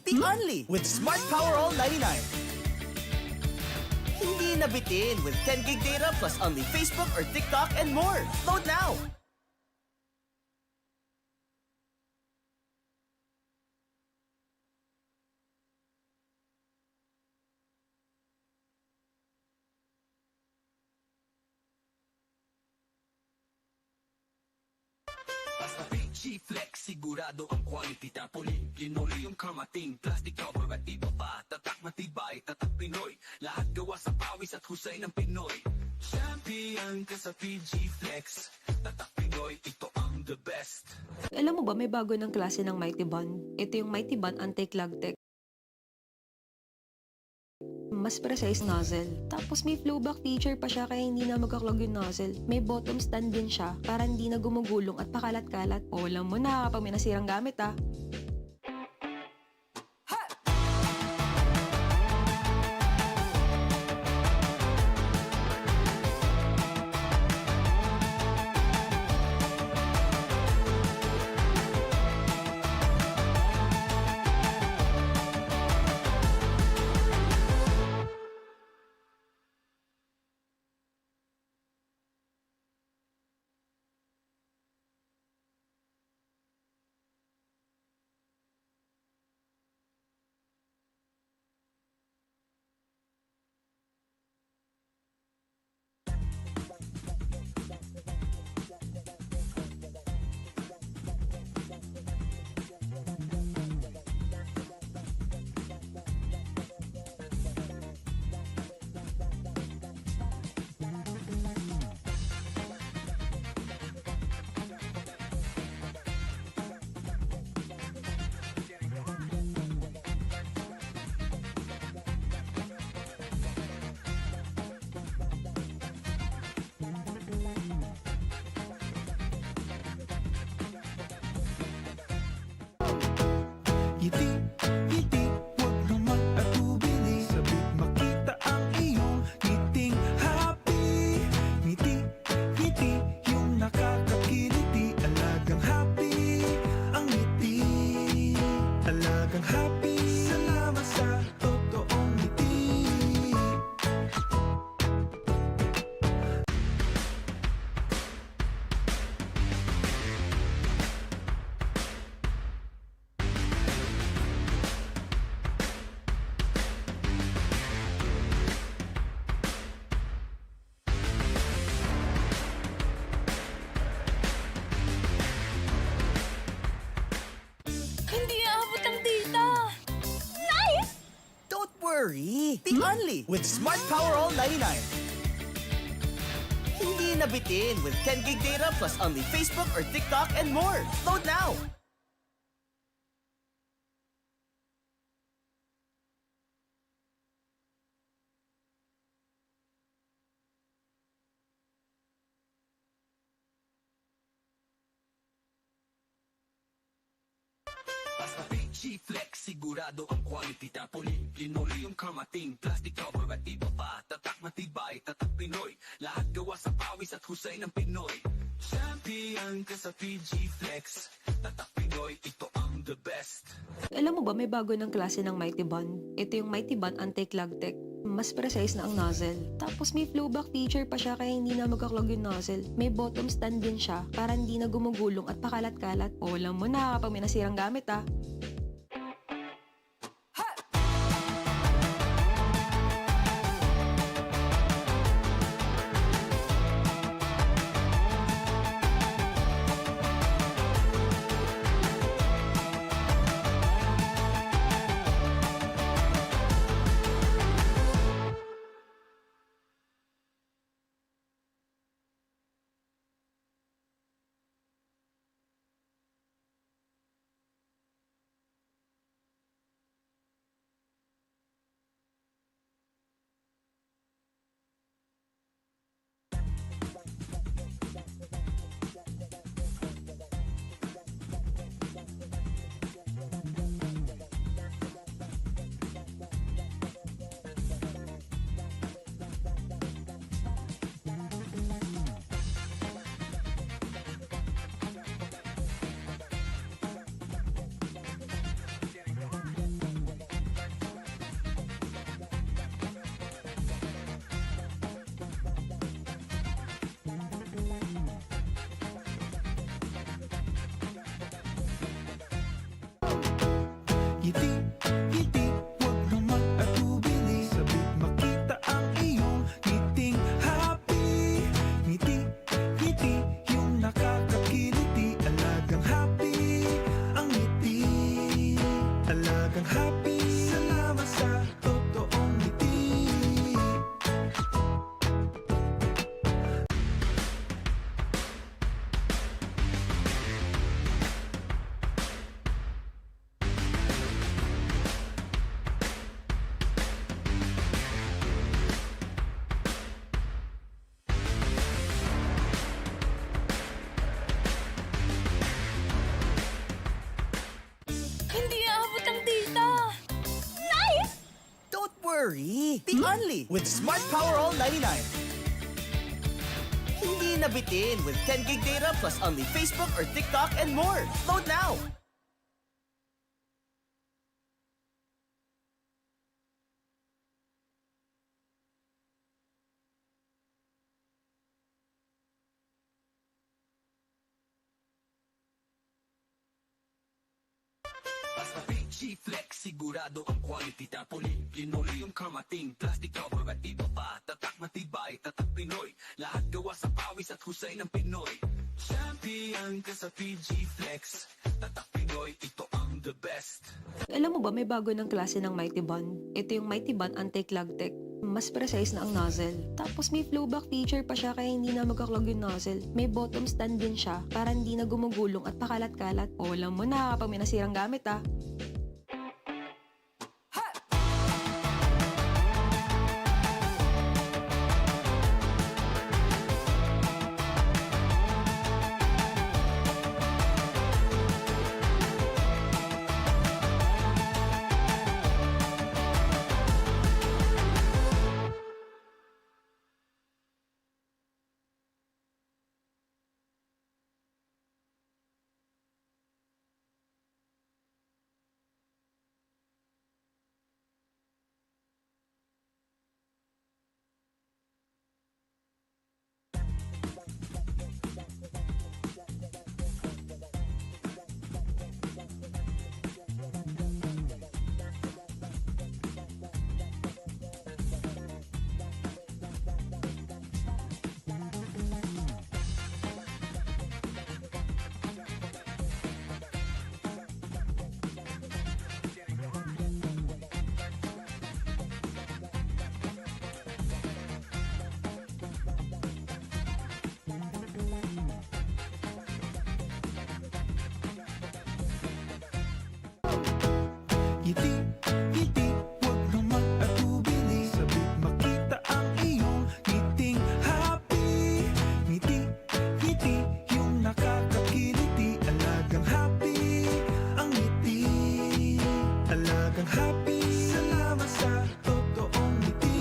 worry! Be only with Smart Power All 99. Hindi nabitin with 10 gig data plus only Facebook or TikTok and more. Load now! G-Flex, sigurado ang quality tapoli. Linoleum kamating, plastic cover at iba pa. Tatak matibay, tatak Pinoy. Lahat gawa sa pawis at husay ng Pinoy. Champion ka sa G-Flex. Tatak Pinoy, ito ang the best. Alam mo ba, may bago ng klase ng Mighty Bond. Ito yung Mighty Bond Anti-Clog Tech. Mas precise nozzle. Tapos may flowback feature pa siya kaya hindi na magkaklog yung nozzle. May bottom stand din siya para hindi na gumugulong at pakalat-kalat. O alam mo na kapag may nasirang gamit ah. Ngiti, ngiti, huwag naman atubili. Sabik makita ang iyong ngiting happy. Ngiti, ngiti, yung nakakakiliti. Alagang happy, ang ngiti. Alagang happy, salamat sa totoong ngiti. Hindi aabot ang data! Nice! Don't worry! Be only with Smart Power All 99. Hindi nabitin with 10 gig data plus only Facebook or TikTok and more. Load now! G-Flex, sigurado ang quality tapoli. Linoleum kamating, plastic cover at iba pa. Tatak matibay, tatak Pinoy. Lahat gawa sa pawis at husay ng Pinoy. Champion ka sa G-Flex. Tatak Pinoy, ito ang the best. Alam mo ba, may bago ng klase ng Mighty Bond. Ito yung Mighty Bond Anti-Clog Tech. Mas precise na ang nozzle. Tapos may flowback feature pa siya kaya hindi na magkaklog yung nozzle. May bottom stand din siya para hindi na gumugulong at pakalat-kalat. O alam mo na kapag may nasirang gamit ah. ngiti, ngiti, huwag na mag-atubili. Sabik makita ang iyong ngiting happy. Ngiti, ngiti, yung nakakakiliti. Alagang happy, ang ngiti. Alagang happy, salamat sa totoong ngiti. Hindi aabot ang data. Nice! Don't worry! The Only with Smart Power All 99. Hindi nabitin with 10 gig data plus only Facebook or TikTok and more. Load now! Basta PG Flex, sigurado ang quality. Tarpaulin, linoleum, kamating, plastic cover at iba pa. Tatak matibay, tatak Pinoy. Lahat gawa sa pawis at husay ng Pinoy. Champion ka sa PG Flex. Tatak Pinoy, ito ang the best. Alam mo ba may bago ng klase ng Mighty Bond? Ito yung Mighty Bond Anti-Clog Tech. Mas precise na ang nozzle. Tapos may flowback feature pa siya kaya hindi na magkaklog yung nozzle. May bottom stand din siya para hindi na gumugulong at pakalat-kalat. O alam mo na kapag may nasirang gamit ah. Ngiti, ngiti, huwag na mag-atubili. Sabik makita ang iyong ngiting happy. Ngiti, ngiti, yung nakakakiliti. Alagang happy, ang ngiti. Alagang happy, salamat sa totoong ngiti.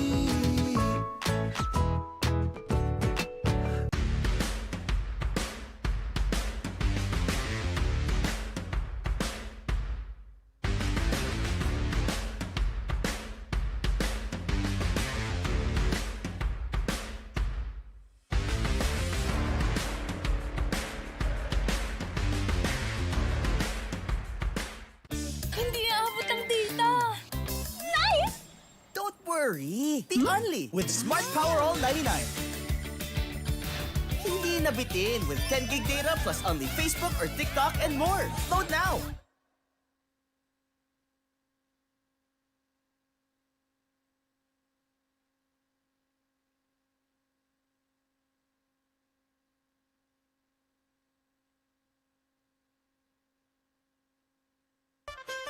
Hindi aabot ang data. Nice! Don't worry! The Only with Smart Power All 99. Hindi nabitin with 10 gig data plus only Facebook or TikTok and more. Load now!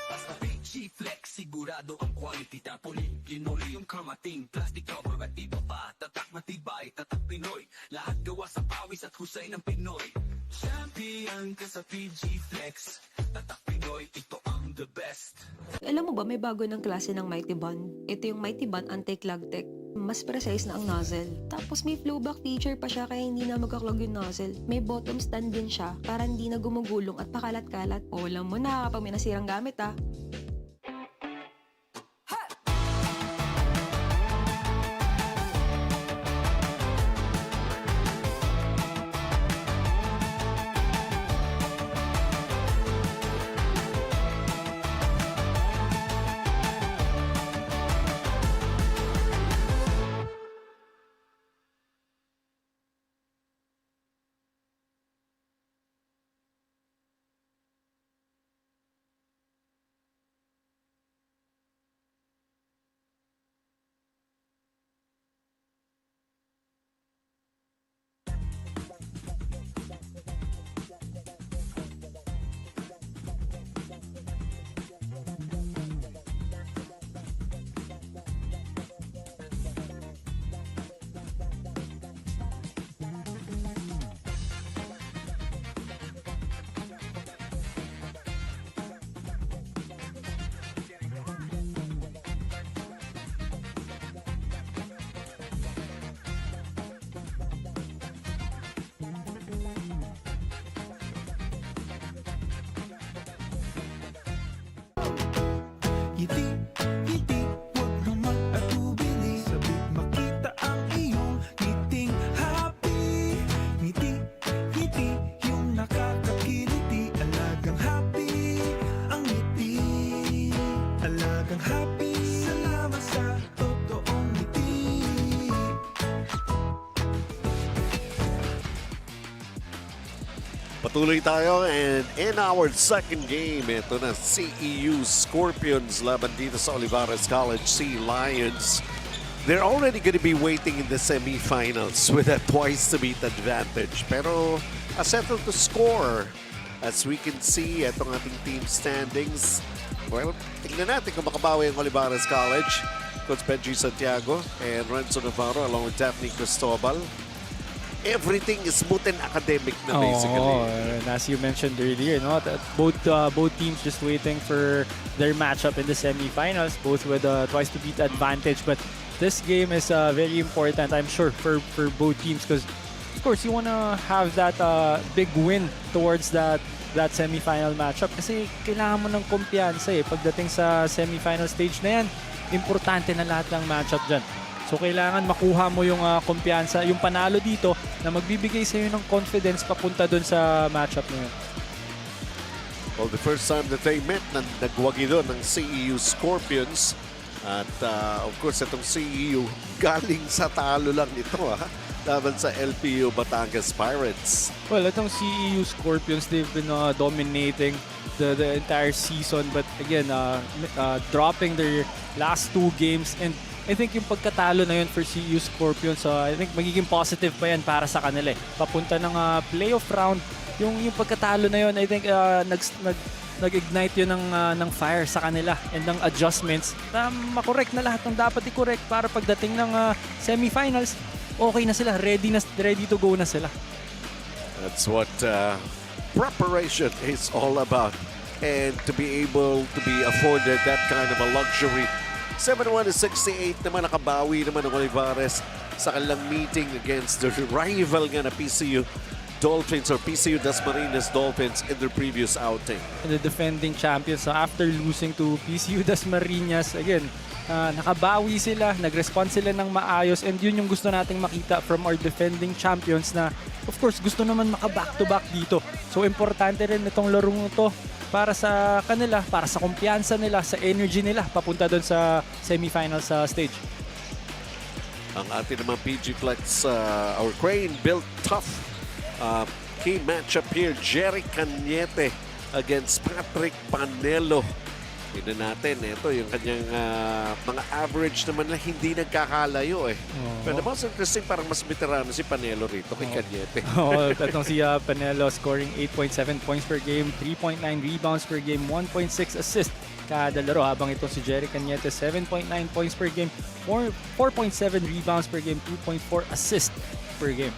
Basta PG Flex, sigurado ang quality. Tarpaulin, linoleum, kamating, plastic cover at iba pa. Tatak matibay, tatak Pinoy. Lahat gawa sa pawis at husay ng Pinoy. Champion ka sa PG Flex. Tatak Pinoy, ito ang the best. Alam mo ba may bago ng klase ng Mighty Bond? Ito yung Mighty Bond Anti-Clog Tech. Mas precise na ang nozzle. Tapos may flowback feature pa siya kaya hindi na magkaklog yung nozzle. May bottom stand din siya para hindi na gumugulong at pakalat-kalat. O alam mo na kapag may nasirang gamit ah. ngiti, ngiti, huwag kang mag-atubili. Sabik makita ang iyong ngiting happy. Ngiti, ngiti, yung nakakakiliti. Alagang happy, ang ngiti. Alagang happy, salamat sa totoong ngiti. Patuloy tayo, and in our second game, ito na CEU Scorpions laban dito sa Olivarez College Sea Lions. They're already going to be waiting in the semifinals with a twice-to-beat advantage. Pero a settle to score. As we can see, itong ating team standings. Well, tingnan natin kung makabawi ang Olivarez College. Coach Benji Santiago and Renzo Navarro along with Daphne Cristobal. Everything is smooth and academic na basically. And as you mentioned earlier, no, that both teams just waiting for their matchup in the semifinals, both with a twice-to-beat advantage. But this game is very important, I'm sure, for both teams because, of course, you want to have that big win towards that semifinal matchup kasi kailangan mo ng kumpiyansa pagdating sa semifinal stage na yan. Importante na lahat ng matchup dyan. So kailangan makuha mo yung kumpiyansa, yung panalo dito na magbibigay sa iyo ng confidence papunta dun sa matchup na yun. Well, the first time that they met, nagwagi doon ng CEU Scorpions. At of course, itong CEU galing sa talo lang ito laban sa LPU Batangas Pirates. Well, itong CEU Scorpions, they've been dominating the entire season. But again, dropping their last two games. And I think yung pagkatalo na yun for CEU Scorpions, I think magiging positive pa yan para sa kanila. Papunta ng playoff round, yung pagkatalo na yun, I think nag-ignite yun ng fire sa kanila and ng adjustments na makorek na lahat ng dapat i-correct para pagdating ng semifinals, okay na sila, ready to go na sila. That's what preparation is all about. And to be able to be afforded that kind of a luxury. 71-68 naman, nakabawi naman ng Olivarez sa kanilang meeting against the rival nga na PCU Dolphins or PCU Dasmariñas Dolphins in their previous outing. And the defending champions, so after losing to PCU Dasmariñas, again, nakabawi sila, nag-respond sila ng maayos, and yun yung gusto nating makita from our defending champions na, of course, gusto naman maka-back-to-back dito. So, importante rin itong larong ito para sa kanila, para sa kumpiyansa nila, sa energy nila, papunta doon sa semifinal sa stage. Ang ating naman PG Flex, our Crane built tough. Key matchup here, Jerry Cañete against Patrick Panelo. Tignan natin, ito yung kanyang mga average naman na hindi nagkakalayo Pero mas interesting, parang mas veterano si Panelo rito kay Cañete. Itong si Panelo scoring 8.7 points per game, 3.9 rebounds per game, 1.6 assists kada laro. Habang itong si Jerry Cañete, 7.9 points per game, 4.7 rebounds per game, 2.4 assists per game.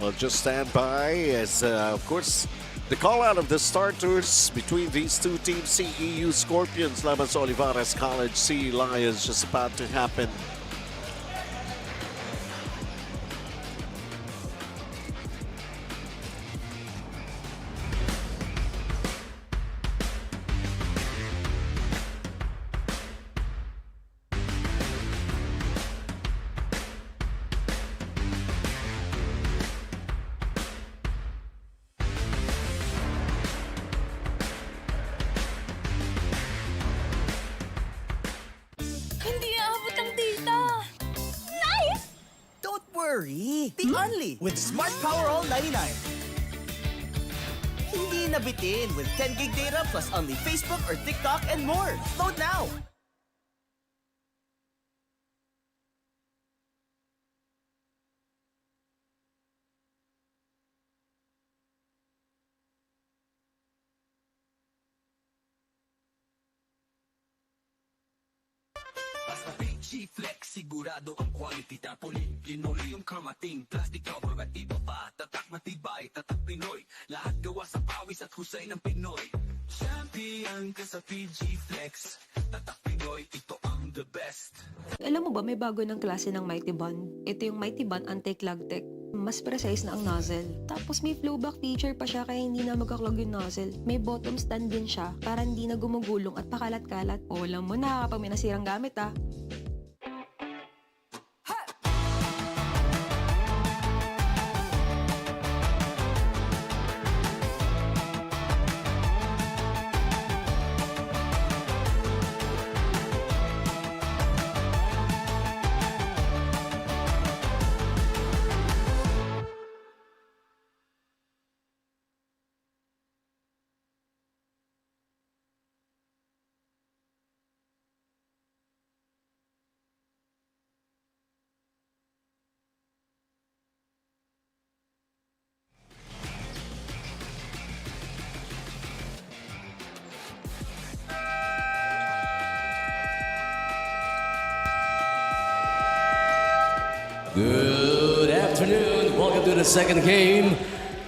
Well, just stand by as, of course, the call out of the starters between these two teams, CEU Scorpions laban sa Olivarez College Sea Lions, just about to happen. Hindi aabot ang data. Nice! Don't worry. The only with Smart Power All 99. Hindi nabitin with 10 gig data plus only Facebook or TikTok and more. Load now. Basta PG Flex, sigurado ang quality. Tarpaulin, linoleum, kamating, plastic cover at iba pa. Tatak matibay, tatak Pinoy. Lahat gawa sa pawis at husay ng Pinoy. Champion ka sa PG Flex. Tatak Pinoy, ito ang the best. Alam mo ba, may bago ng klase ng Mighty Bond. Ito yung Mighty Bond Anti-Clog Tech. mas precise na ang nozzle. Tapos may flowback feature pa siya kaya hindi na magkaklog yung nozzle. May bottom stand din siya para hindi na gumugulong at pakalat-kalat. O alam mo na kapag may nasirang gamit ah. Good afternoon. Welcome to the second game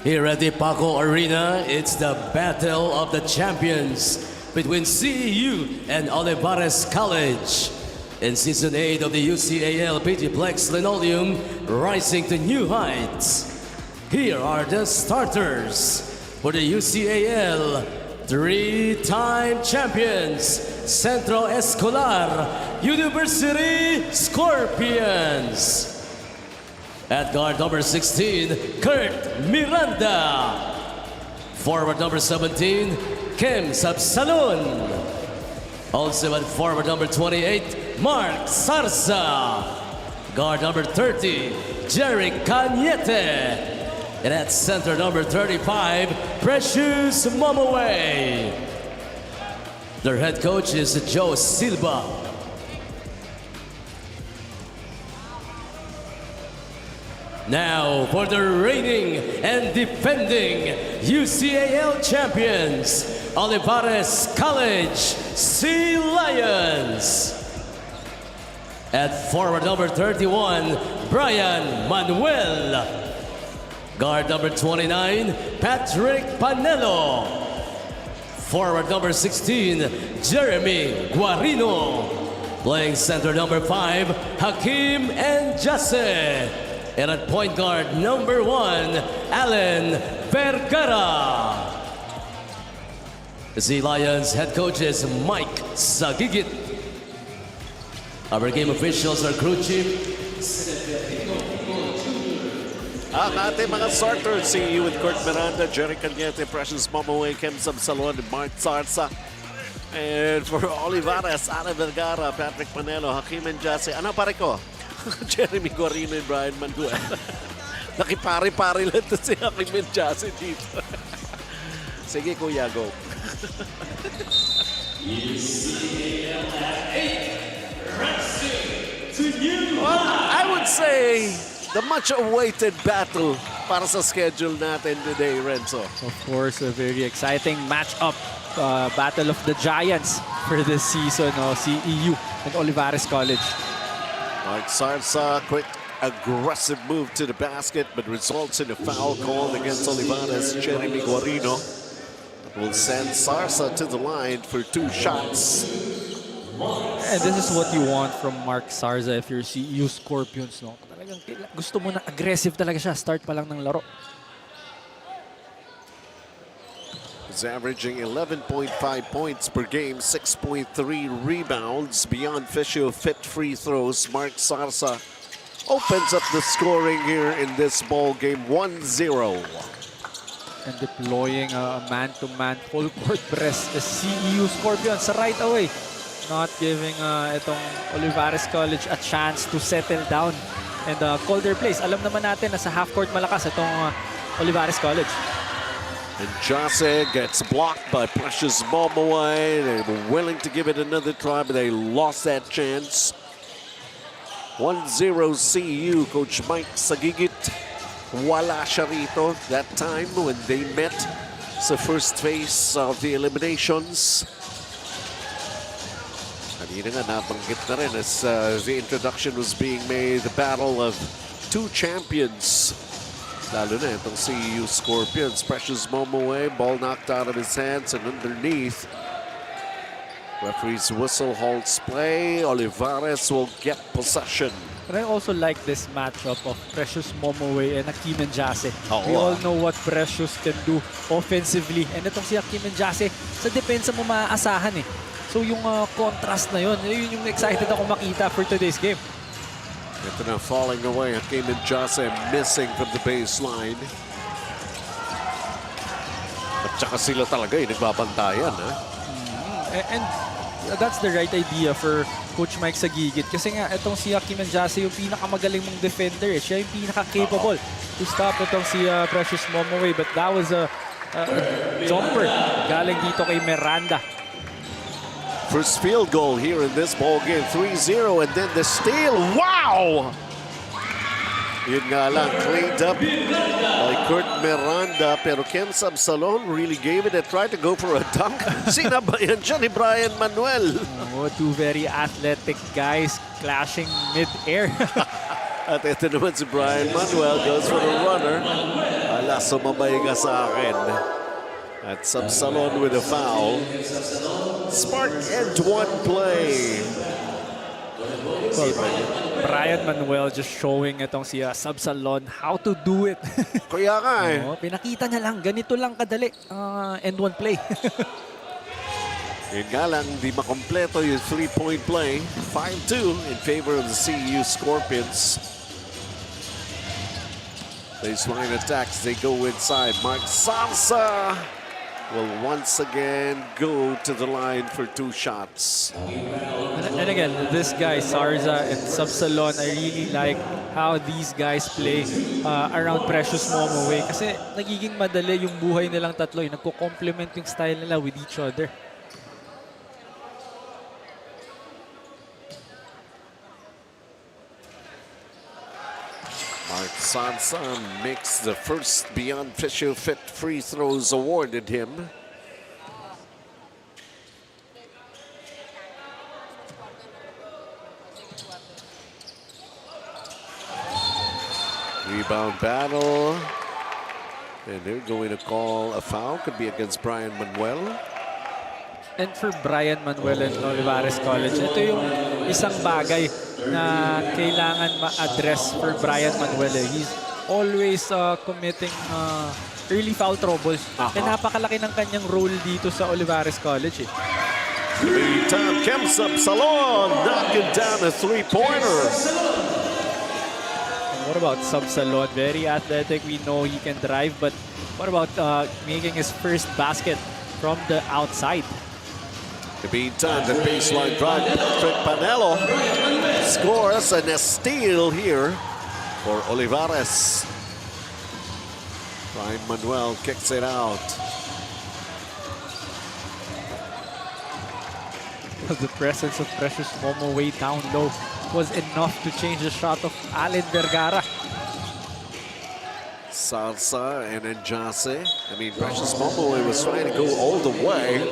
here at the Paco Arena. It's the Battle of the Champions between CEU and Olivarez College. In Season 8 of the UCAL PGPlex Linoleum, rising to new heights. Here are the starters for the UCAL three-time champions, Centro Escolar University Scorpions. At guard number 16, Kurt Miranda. Forward number 17, Kim Sabsalon. Also at forward number 28, Mark Sarsa. Guard number 30, Jerry Cañete. And at center number 35, Precious Momaway. Their head coach is Joe Silva. Now for the reigning and defending UCAL champions, Olivarez College Sea Lions. At forward number 31, Brian Manuel. Guard number 29, Patrick Panelo. Forward number 16, Jeremy Guarino. Playing center number 5, Hakim Njase. And at point guard number 1, Alan Vergara. The Sea Lions head coach is Mike Sagigit. Our game officials are crew chief Ang ating mga starters, CEU with Kurt Miranda, Jerry Cañete, Precious Momaway, Kim Sabsalon, Mark Sarsa. And for Olivarez, Alan Vergara, Patrick Panelo, Hakim Njase. Ano pare ko? Jeremy Guarino and Brian Manuel. Nakipari-pari lang ito si Hakim Njase dito. Sige, Kuya, go. Well, I would say the much-awaited battle para sa schedule natin today, Renzo. Of course, a very exciting matchup. Battle of the Giants for this season, CEU and Olivarez College. Mark Sarsa, quick, aggressive move to the basket, but results in a foul call against Olivarez. Jeremy Guarino will send Sarsa to the line for 2 shots. And this is what you want from Mark Sarsa if you're CEU Scorpions, no? Talagang gusto mo na aggressive talaga siya, start pa lang ng laro. He's averaging 11.5 points per game, 6.3 rebounds. Beyond Fisher fit free throws, Mark Sarsa opens up the scoring here in this ball game, 1-0. And deploying a man-to-man full court press, the CEU Scorpions right away. Not giving itong Olivarez College a chance to settle down and call their plays. Alam naman natin na sa half-court malakas itong Olivarez College. And Jose gets blocked by Precious Momaway. They were willing to give it another try, but they lost that chance. 1-0 CEU. Coach Mike Sagigit, wala siya rito that time when they met sa first phase of the eliminations. Kanina nga nabanggit na rin as the introduction was being made, the battle of 2 champions. Lalo na itong CEU Scorpions. Precious Momaway, ball knocked out of his hands and underneath. Referee's whistle halts play. Olivarez will get possession. But I also like this matchup of Precious Momoe and Hakim Njase. Oo, We all know what Precious can do offensively. And itong si Hakim Njase, sa depensa mo maaasahan eh. So yung contrast na yun yung excited ako makita for today's game. Ito na, falling away. Hakim Njase missing from the baseline. At saka sila talaga nagbabantayan. And that's the right idea for Coach Mike Sagigit. Kasi nga, itong si Hakim Njase yung pinakamagaling mong defender. Siya yung pinaka-capable to stop itong si Precious Momoe. But that was a jumper galing dito kay Miranda. First field goal here in this ball game, 3-0, and then the steal. Wow! Yun nga lang, cleaned up by Kurt Miranda, pero Ken Sabsalon really gave it a try to go for a dunk. Sinabayan siya ni Brian Manuel. Oh, two very athletic guys clashing mid-air. At ito naman si Brian Manuel goes for a runner. Ala, sumabay ka sa akin. At Sabsalon with a foul. Smart end-one play. Brian Manuel just showing itong si Sabsalon how to do it. Kaya nga eh. Oh, pinakita niya lang, ganito lang kadali. End-one play. Yun nga lang, di makompleto yung three-point play. 5-2 in favor of the CEU Scorpions. Baseline attacks, they go inside. Mark Salsa will once again go to the line for 2 shots. And again, this guy, Sarza and Sabsalon, I really like how these guys play around Precious Momoe. Kasi nagiging madali yung buhay nilang tatlo. Nagko-complement yung style nila with each other. Mark Sansa makes the first Beyond Fisher Fit free throws awarded him. Rebound battle. And they're going to call a foul. Could be against Brian Manuel. And for Brian Manuel and Olivarez College, ito yung isang bagay na kailangan ma-address for Brian Manuel. He's always committing early foul troubles. And napakalaki ng kanyang role dito sa Olivarez College. Meantime, Kemsab Salon knocking down a three-pointer. What about Sabsalon? Very athletic. We know he can drive. But what about making his first basket from the outside? The meantime, the baseline drive, Patrick Panelo scores and a steal here for Olivarez. Brian Manuel kicks it out. The presence of Precious Momoe down low was enough to change the shot of Allen Vergara. Salsa and Njase. I mean, Precious Momoe was trying to go all the way.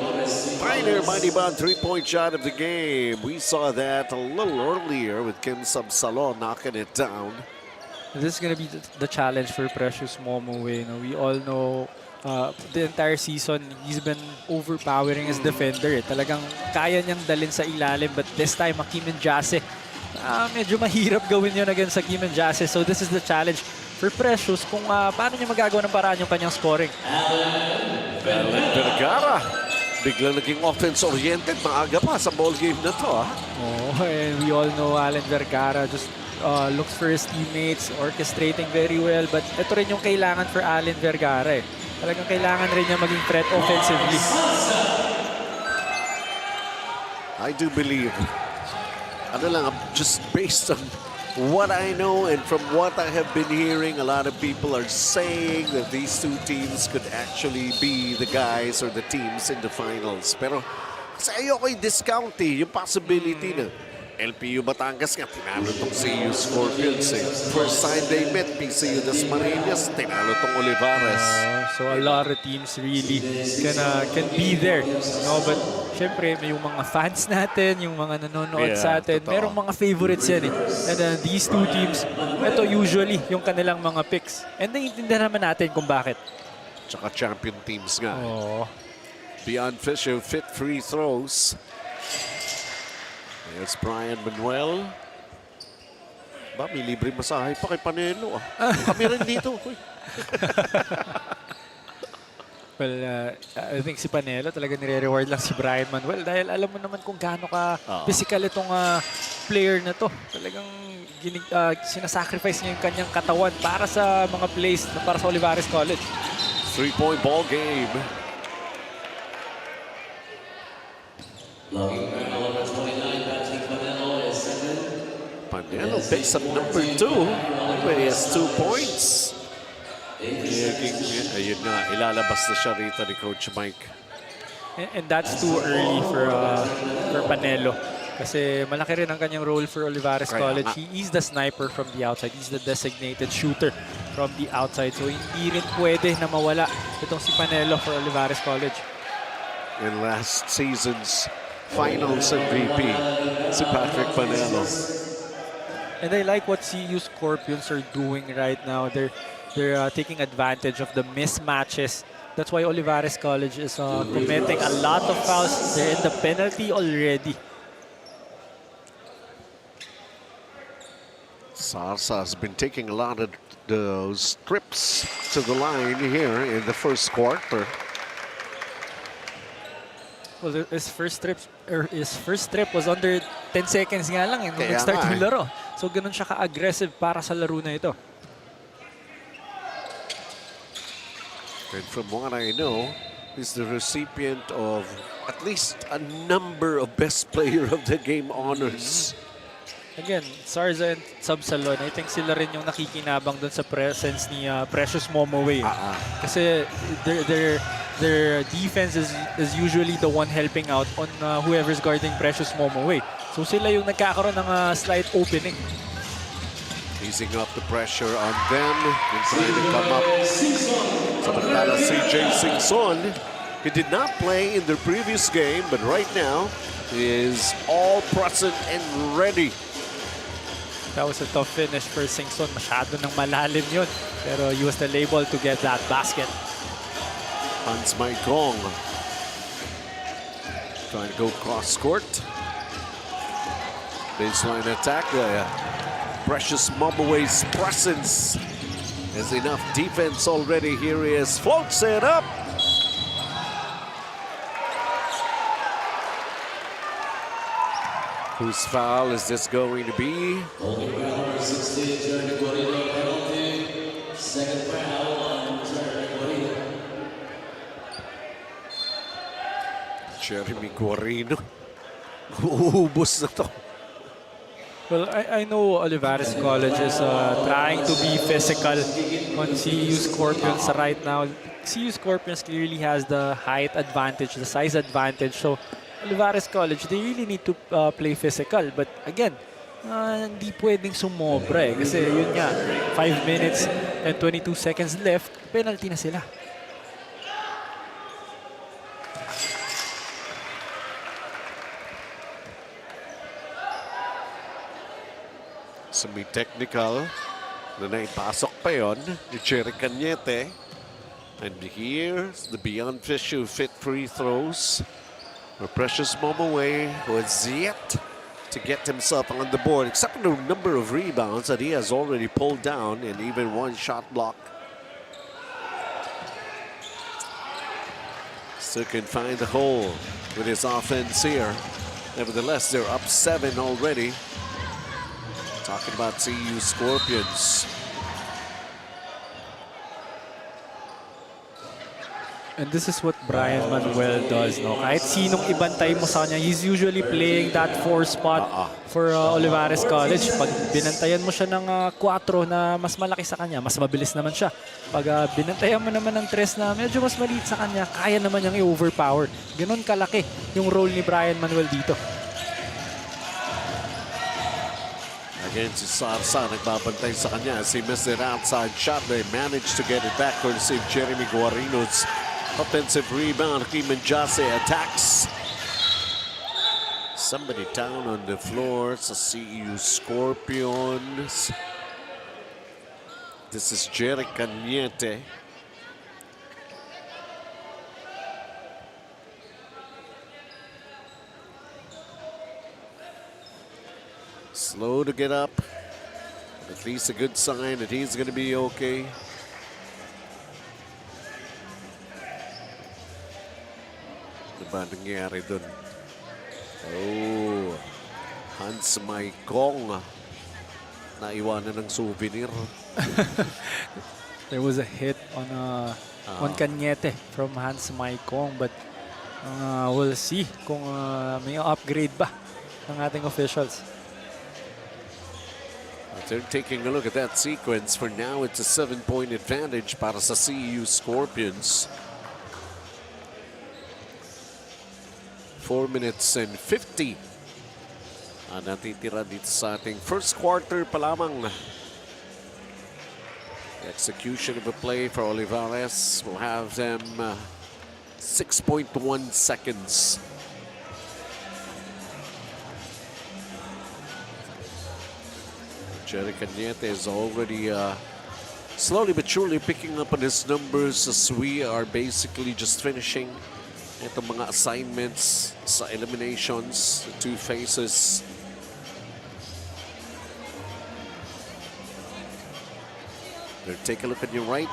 Pioneer Mighty Bond three-point shot of the game. We saw that a little earlier with Kim Sabsalon knocking it down. This is going to be the challenge for Precious Momoe. You know, we all know the entire season, he's been overpowering as defender. Talagang kaya niyang dalin sa ilalim. But this time, Hakim Njase, medyo mahirap gawin yun against Hakim Njase. So this is the challenge for Precious kung paano niya magagawa ng paraan yung kanyang scoring. Allen Vergara, biglang naging offense-oriented. Maaga pa sa ball game na to. Oh, and we all know Allen Vergara just looks for his teammates, orchestrating very well. But ito rin yung kailangan for Allen Vergara. Talagang kailangan rin niya maging threat offensively. I do believe, just based on what I know and from what I have been hearing, a lot of people are saying that these two teams could actually be the guys or the teams in the finals. Pero kasi ayoko i-discount yung possibility na LPU Batangas nga, tinalo tong CEU Scorpions. First time they met, PCU Dasmariñas, tinalo tong Olivarez. So a lot of teams really can be there. No, but syempre, may yung mga fans natin, yung mga nanonood sa atin, totoo. merong mga favorites yan. And these two teams, ito usually yung kanilang mga picks. And naiintindihan naman natin kung bakit. Tsaka champion teams nga. Oh. Beyond Fisher, fit free throws. There's Brian Manuel. Ba, may libre masahe pa kay Panelo. Kami rin dito. Uy. Well, I think si Panelo talaga nire-reward lang si Brian Manuel dahil alam mo naman kung gaano ka physical itong player na to. Talagang sinasacrifice niya yung kanyang katawan para sa mga plays, para sa Olivarez College. 3-point ball game. Panelo picks up number 2. He has 2 points. Ayun nga, ilalabas na siya rito ni Coach Mike. And that's too early for Panelo. Kasi malaki rin ang kanyang role for Olivarez College. He is the sniper from the outside. He's the designated shooter from the outside. So hindi rin pwede na mawala itong si Panelo for Olivarez College. In last season's finals MVP, si Patrick Panelo. And I like what CEU Scorpions are doing right now. They're taking advantage of the mismatches. That's why Olivarez College is committing a lot of fouls. They're in the penalty already. Sarsa has been taking a lot of those trips to the line here in the first quarter. Well, his first trip was under 10 seconds nga lang nung nag-start yung laro. So ganun siya ka-aggressive para sa laro na ito. And from what I know, he's the recipient of at least a number of Best Player of the Game honors. Again, Sarza and Subsalon, I think sila rin yung nakikinabang dun sa presence ni Precious Momoway. Kasi their defense is usually the one helping out on whoever's guarding Precious Momoway. So sila yung nagkakaroon ng slight opening. Easing up the pressure on them and trying to come up. Samantala, CJ Singson, he did not play in the previous game, but right now he is all present and ready. That was a tough finish for Singson. Masyado nang malalim yun. Pero he was still able to get that basket. Hans Maikong trying to go cross court. Baseline attack. Precious Momoway's presence has enough defense already. Here he is, floats it up. Whose foul is this going to be? Second foul on Jeremy Guarino. Uubos na to. Well, I know Olivarez College is trying to be physical on CEU Scorpions right now. CEU Scorpions clearly has the height advantage, the size advantage. So Olivarez College, they really need to play physical. But again, hindi pwedeng sumobra kasi yun nga, 5 minutes and 22 seconds left, penalty na sila. Semi-technical na naipasok pa yun ni Jerry Cañete. And here's the Beyond Fisher fit free throws for Precious Momoway, who has yet to get himself on the board, except for the number of rebounds that he has already pulled down and even one shot block. Still can find the hole with his offense here. Nevertheless, they're up 7 already. Talking about CEU Scorpions. And this is what Brian Manuel does, no? Kahit sinong ibantay mo sa kanya, he's usually playing that 4 spot for Olivarez College. Pag binantayan mo siya ng 4 na mas malaki sa kanya, mas mabilis naman siya. Pag binantayan mo naman ng 3 na medyo mas maliit sa kanya, kaya naman niyang i-overpower. Ganon kalaki yung role ni Brian Manuel dito. Again, si Sarsa nagbabantay sa kanya as he missed it outside shot. They managed to get it back courtesy of Jeremy Guarino's offensive rebound. Kiman Jase attacks. Somebody down on the floor. It's a CEU Scorpions. This is Jerry Cañete. Slow to get up. At least a good sign that he's going to be okay. Ano ba nangyari dun? Oh, Hans Maikong. Naiwanan ng souvenir. There was a hit on Cañete from Hans Maikong, but we'll see kung may upgrade ba ng ating officials. They're taking a look at that sequence. For now, it's a 7-point advantage para sa CEU Scorpions. 4 minutes and 50 ang natitira dito sa ating first quarter pa lamang. The execution of a play for Olivarez will have them 6.1 seconds. Jerry Cañete is already slowly but surely picking up on his numbers as we are basically just finishing itong mga assignments sa eliminations, the 2 phases. There, take a look at your right.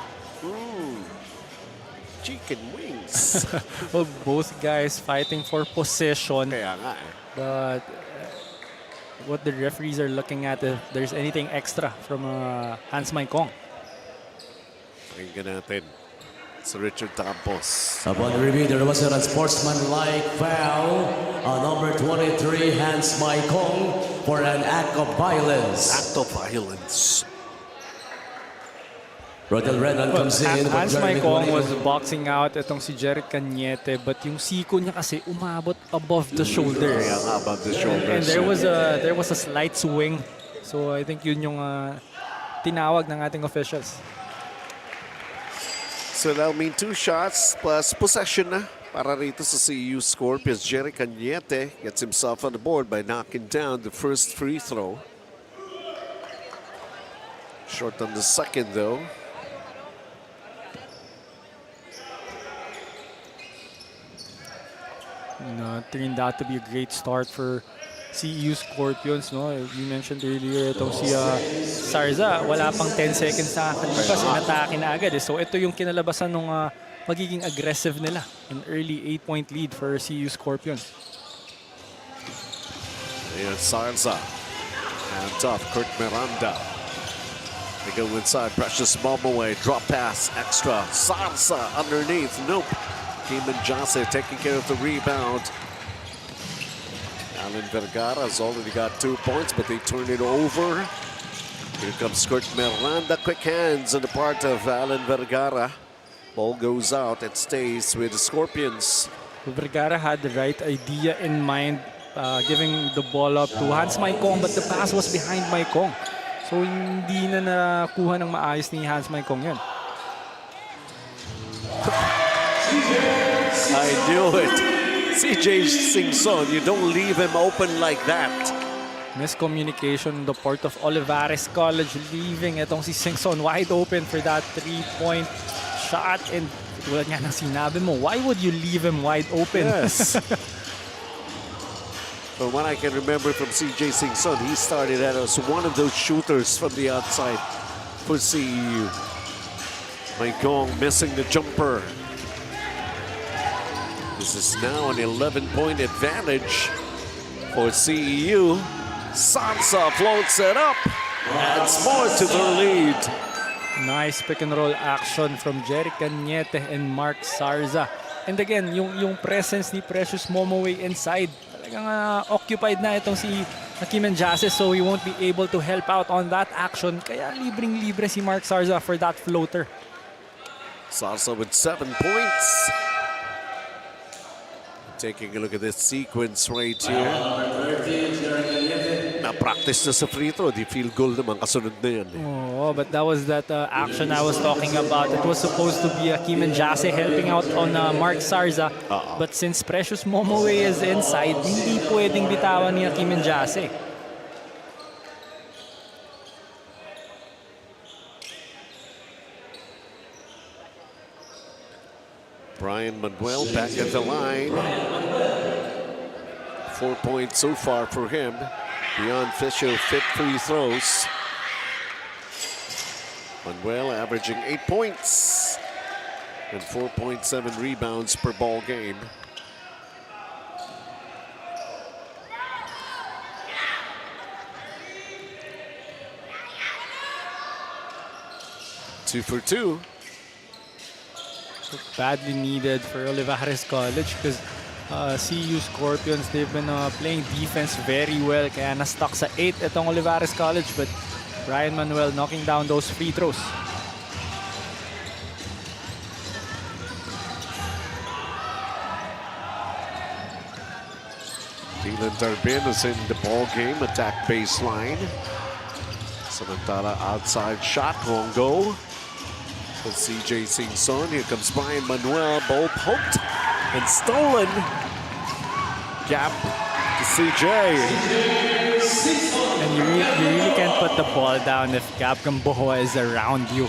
Chicken wings. Well, both guys fighting for possession. Kaya nga eh. But what the referees are looking at, if there's anything extra from Hans Maikong. Pakinggan natin si Richard Campos. Upon review, there was a unsportsmanlike foul on number 23, Hans Maikong, for an act of violence. Act of violence. Rodel Renan comes in. Hans Maikong was boxing out itong si Jerry Cañete, but yung siko niya kasi umabot above the shoulders. Kaya nga above the shoulders. And there was a slight swing. So I think yun yung tinawag ng ating officials. So that'll mean 2 shots plus possession na para rito sa CEU Scorpions. Jerry Cañete gets himself on the board by knocking down the first free throw. Short on the second though. Turned out to be a great start for CEU Scorpions. No? You mentioned earlier itong si Sarza. Wala pang 10 seconds na kakalipas. Inatake na agad. So ito yung kinalabasan ng magiging aggressive nila. An early 8-point lead for CEU Scorpions. Ayan, Sarza. Hands off, Kurt Miranda. They go inside, Precious Momaway. Drop pass, extra. Sarza underneath. Nope. Keeman Jase taking care of the rebound. Alan Vergara has already got 2 points, but they turn it over. Here comes Kurt Miranda. Quick hands on the part of Alan Vergara. Ball goes out. It stays with the Scorpions. Vergara had the right idea in mind, giving the ball up to Hans Maikong, but the pass was behind Maikong. So hindi na nakuha ng maayos ni Hans Maikong yan. I knew it. CJ Singson, you don't leave him open like that. Miscommunication on the part of Olivarez College, leaving itong si Singson wide open for that 3-point shot. And tulad nga ng sinabi mo, why would you leave him wide open? Yes. From what I can remember from CJ Singson, he started out as one of those shooters from the outside for CEU. Maikong missing the jumper. This is now an 11-point advantage for CEU. Sansa floats it up. Adds more to their lead. Nice pick and roll action from Jerry Cañete and Mark Sarza. And again, yung presence ni Precious Momaway inside. Talagang occupied na itong si Keeman Jase, so he won't be able to help out on that action. Kaya libreng-libre si Mark Sarza for that floater. Sarza with 7 points. Taking a look at this sequence right here. Na-practice na sa free throw. Di field goal naman. Kasunod na yan. Oh, but that was that action I was talking about. It was supposed to be Keeman Jase helping out on Mark Sarza. But since Precious Momaway is inside, hindi pwedeng bitawan ni Keeman Jase. Brian Manuel back at the line. 4 points so far for him. Beyond Fisher, 5 free throws. Manuel averaging 8 points and 4.7 rebounds per ball game. Two for two. Badly needed for Olivarez College because CEU Scorpions, they've been playing defense very well. Kaya na-stuck sa 8 itong Olivarez College. But Brian Manuel knocking down those free throws. Dylan Tarbin is in the ball game, attack baseline. Samantala outside shot won't go. But CJ Singson, here comes Brian Manuel, ball poked and stolen. Gap to CJ. And you really can't put the ball down if Gab Gamboa is around you.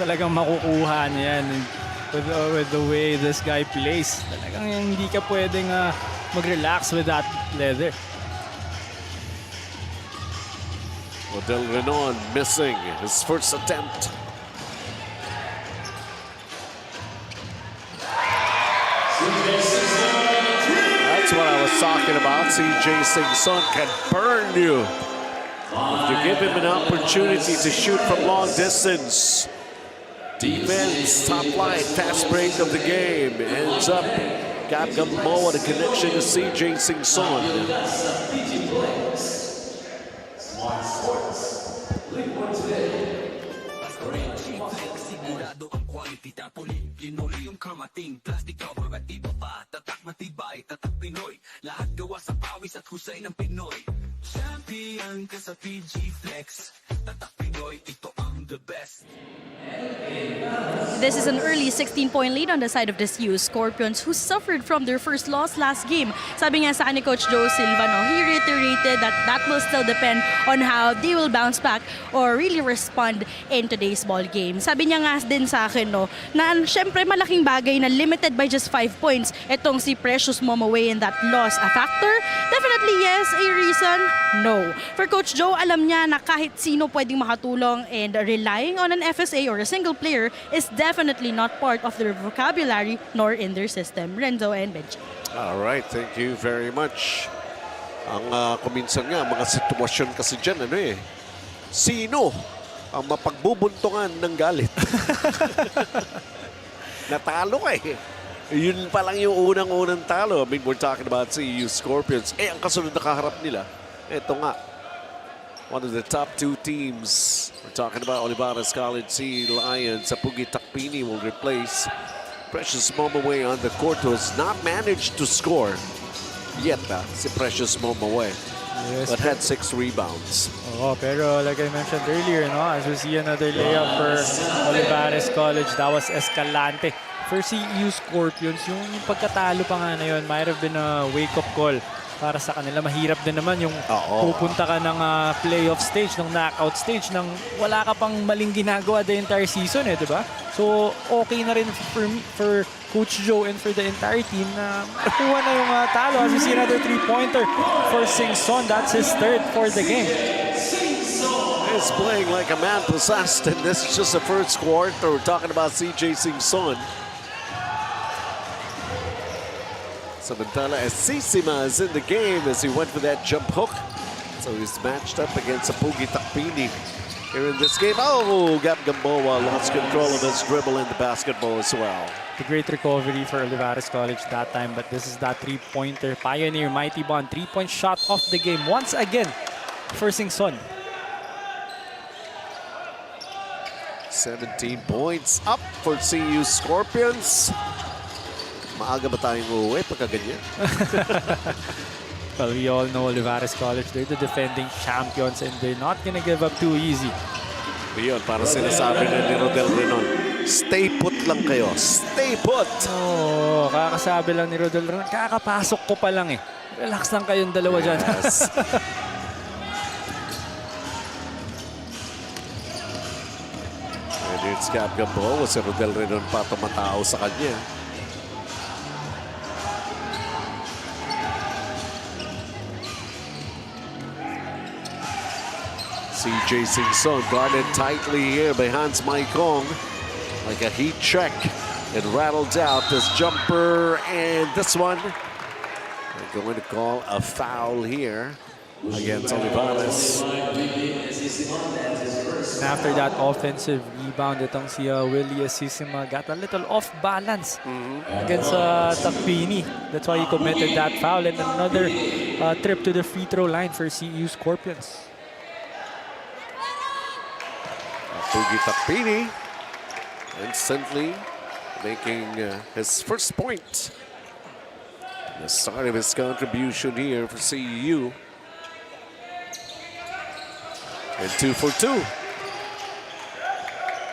Talagang makukuha niya yan. With the way this guy plays. Talagang hindi ka pwedeng mag-relax with that leather. Odell Renon missing his first attempt. That's what I was talking about. CJ Singson can burn you. If you give him an opportunity to shoot from long distance. Defense, top line, fast break of the game. Ends up Gab Gamboa, the connection to CJ Singson. Sigurado ang quality tapoli. Linole yung kamating, plastic cover at iba pa. Tatak matibay, tatak Pinoy. Lahat gawa sa pawis at husay ng Pinoy. Champion ka sa PG Flex. Tatak Pinoy, ito ang the best. This is an early 16-point lead on the side of the CEU Scorpions who suffered from their first loss last game. Sabi nga sa ni Coach Joe Silva, he reiterated that will still depend on how they will bounce back or really respond in today's ball game. Sabi niya nga din sa akin, na syempre malaking bagay na limited by just 5 points itong si Precious Momaway in that loss. A factor? Definitely yes. A reason? No. For Coach Joe, alam niya na kahit sino pwedeng makatulong and relying on an FSA or a single player is definitely not part of their vocabulary nor in their system. Renzo and Benji. All right, thank you very much. Ang kuminsan nga, mga sitwasyon kasi dyan, sino ang mapagbubuntungan ng galit? Natalo ka eh. Yun pa lang yung unang-unang talo. I mean, we're talking about CEU Scorpions. Ang kasunod na kaharap nila, eto nga. One of the top 2 teams. We're talking about Olivarez College Sea Lions. Sapugi Takpini will replace Precious Momaway on the court, who has not managed to score yet. Si Precious Momaway, Yes, but had 6 rebounds. Oh, pero like I mentioned earlier, as we see another layup for Olivarez College, that was Escalante. For CEU Scorpions, yung pagkatalo pa nga na yun, might have been a wake-up call para sa kanila. Mahirap din naman yung pupunta ka ng playoff stage, ng knockout stage, nang wala ka pang maling ginagawa the entire season, di ba? So, okay na rin for Coach Joe and for the entire team na makuha na yung talo. As you see another 3-pointer for Singson. That's his 3rd for the game. He's playing like a man possessed, and this is just the first quarter. We're talking about CJ Singson. Samantala Esisima is in the game as he went for that jump hook. So he's matched up against Sapugi Takpini here in this game. Oh, Gab Gamboa lost control of his dribble in the basketball as well. The great recovery for Olivarez College that time, but this is that 3-pointer. Pioneer Mighty Bond, 3-point shot off the game once again for Singson. 17 points up for CEU Scorpions. Maaga ba tayong uuwi pagka ganyan? Well, we all know Olivarez College, they're the defending champions and they're not gonna give up too easy. Yun, para sinasabi ni Rodel Renon, stay put lang kayo. Stay put! Oh, kakasabi lang ni Rodel Renon, kakapasok ko pa lang eh. Relax lang kayong dalawa dyan. Yes. And it's Gab Gamboa. Si Rodel Renon pa tumatao sa kanya. CJ Singson guarded tightly here by Hans Maikong. Like a heat check. It rattled out this jumper, and this one, they're going to call a foul here against Olivarez. And after that offensive rebound, itong si Willie Asisima got a little off balance against Takpini. That's why he committed that foul, and another trip to the free throw line for CEU Scorpions. Pugi Takpini instantly making his first point. The start of his contribution here for CEU. And 2 for 2.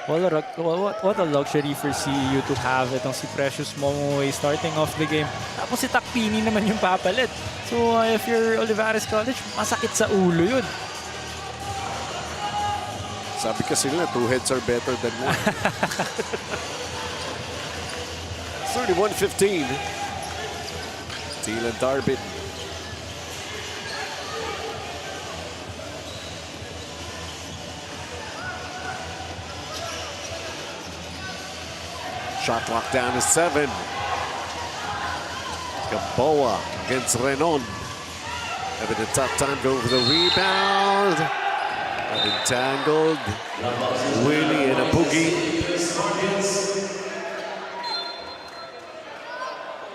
What a luxury for CEU to have itong si Precious Momoy starting off the game. Tapos si Takpini naman yung papalit. So if you're Olivarez College, masakit sa ulo yun. Sabi kasi nila, 2 heads are better than 1. 31-15. Dylan Darbin. Shot clock down to 7. Gamboa against Renon. Having a tough time to go for the rebound. Entangled. Willie and a Pugi.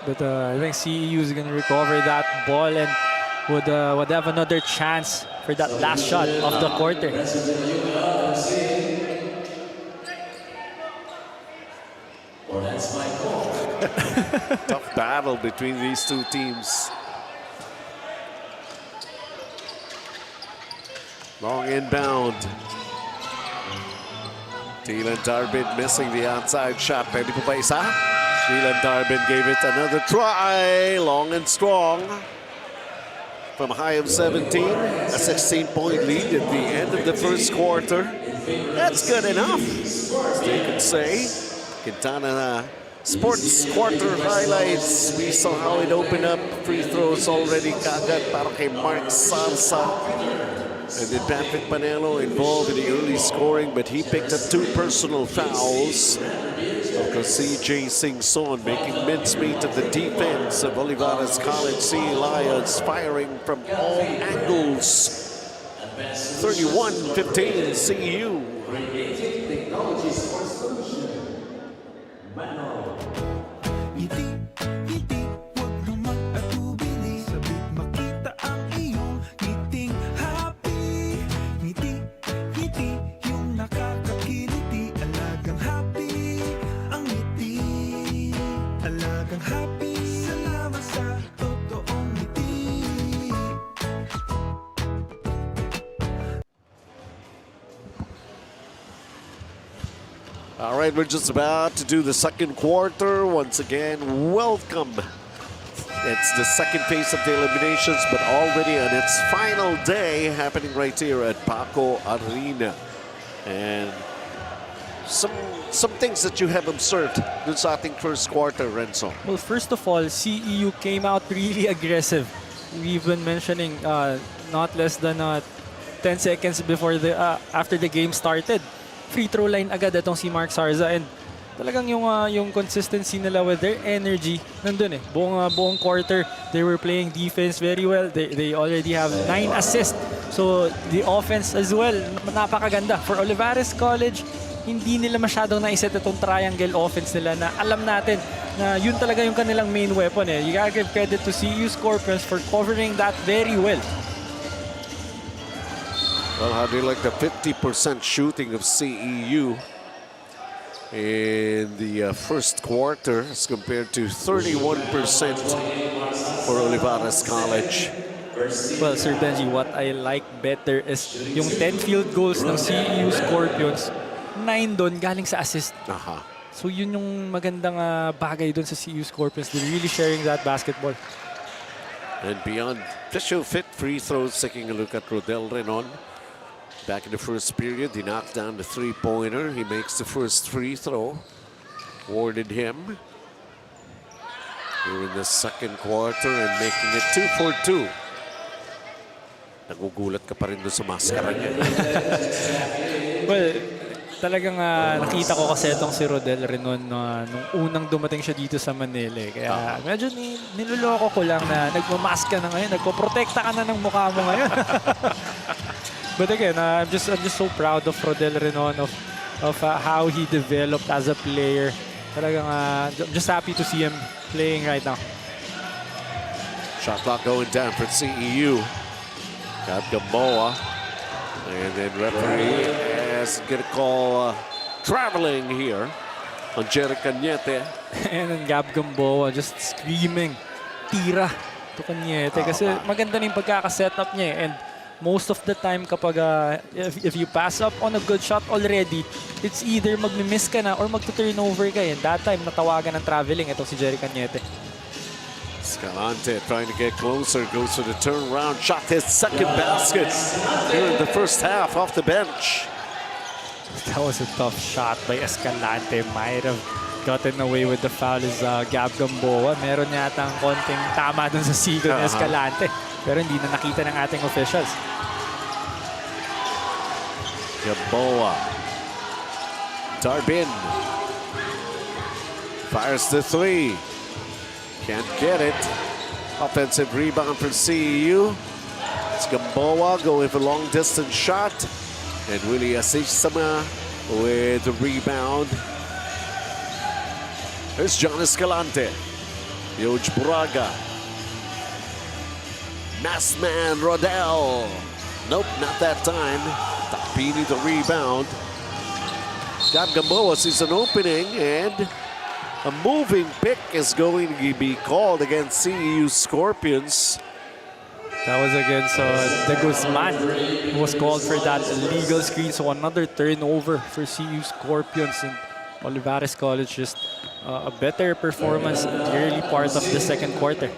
But I think CEU is going to recover that ball and would have another chance for that last shot of the quarter. Tough battle between these two teams. Long inbound. Dylan Darbin missing the outside shot. Pwede po ba isa? Dylan Darbin gave it another try. Long and strong. From a high of 17. A 16-point lead at the end of the first quarter. That's good enough, as they could say. Quintana Sports quarter highlights. We saw how it opened up. Free throws already kagad para kay Mark Salsa. And then Patrick Panelo involved in the early scoring, but he picked up 2 personal fouls. Because CJ Singson making mincemeat of the defense of Olivarez College Sea Lions, firing from all angles. 31-15 CEU. Ngiti, huwag naman atubili. Sabik makita ang iyong ngiting happy. Ngiti, yung nakakakiliti. Alagang happy, ang ngiti. Alagang happy, salamat sa totoong ngiti. All right, we're just about to do the second quarter. Once again, welcome. It's the second phase of the eliminations, but already on its final day, happening right here at Paco Arena. And some things that you have observed dun sa ating first quarter, Renzo. Well, first of all, CEU came out really aggressive. We've been mentioning not less than 10 seconds before after the game started. Free throw line agad itong si Mark Sarza, and talagang yung consistency nila with their energy nandun eh. Buong quarter, they were playing defense very well. They already have 9 assists. So the offense as well, napakaganda. For Olivarez College, hindi nila masyadong naiset itong triangle offense nila na alam natin na yun talaga yung kanilang main weapon eh. You gotta give credit to CEU Scorpions for covering that very well. Well, how do you like the 50% shooting of CEU in the first quarter as compared to 31% for Olivarez College? Well, Sir Benji, what I like better is yung 10 field goals ng CEU Scorpions, 9 doon galing sa assist. Aha. So yun yung magandang bagay doon sa CEU Scorpions. They're really sharing that basketball. And beyond tissue fit free throws, taking a look at Rodel Renon. Back in the first period, he knocked down the 3-pointer. He makes the first free throw. Awarded him. Here in the second quarter and making it 2 for 2. Nagugulat ka pa rin doon sa maskara niya. Well, talagang nakita ko kasi itong si Rodel Renon nung unang dumating siya dito sa Manila. Kaya medyo niloloko ko lang na nagmamask ka na ngayon, nagpoprotekta ka na ng mukha mo ngayon. But again, I'm just so proud of Rodel Renon, of how he developed as a player. Talagang just happy to see him playing right now. Shot clock going down for CEU. Got Gamboa. And then referee is going to call traveling here on Jerry Cañete. And then Gab Gamboa just screaming, tira to Cañete. Kasi maganda na yung pagkaka-setup niya. And most of the time kapag if you pass up on a good shot already, it's either magmi-miss ka na or magto-turnover ka. And that time, natawagan ng traveling ito si Jerry Cañete. Escalante trying to get closer, goes for the turnaround shot, his second basket here in the first half off the bench. That was a tough shot by Escalante. Might have gotten away with the foul is Gab Gamboa. Meron yata ang konting tama dun sa sigo ni Escalante. Pero hindi na nakita ng ating officials. Gamboa. Darbin. Fires the three. Can't get it. Offensive rebound for CEU. It's Gamboa going for long distance shot. And Willie Asisama with the rebound. There's John Escalante. Yoj Buraga. Massman Rodel. Nope, not that time. Tapini the rebound. Gab Gamboa sees an opening and a moving pick is going to be called against CEU Scorpions. That was against De Guzman, who was called for that illegal screen. So another turnover for CEU Scorpions. And Olivarez College just a better performance in the early part of the second quarter.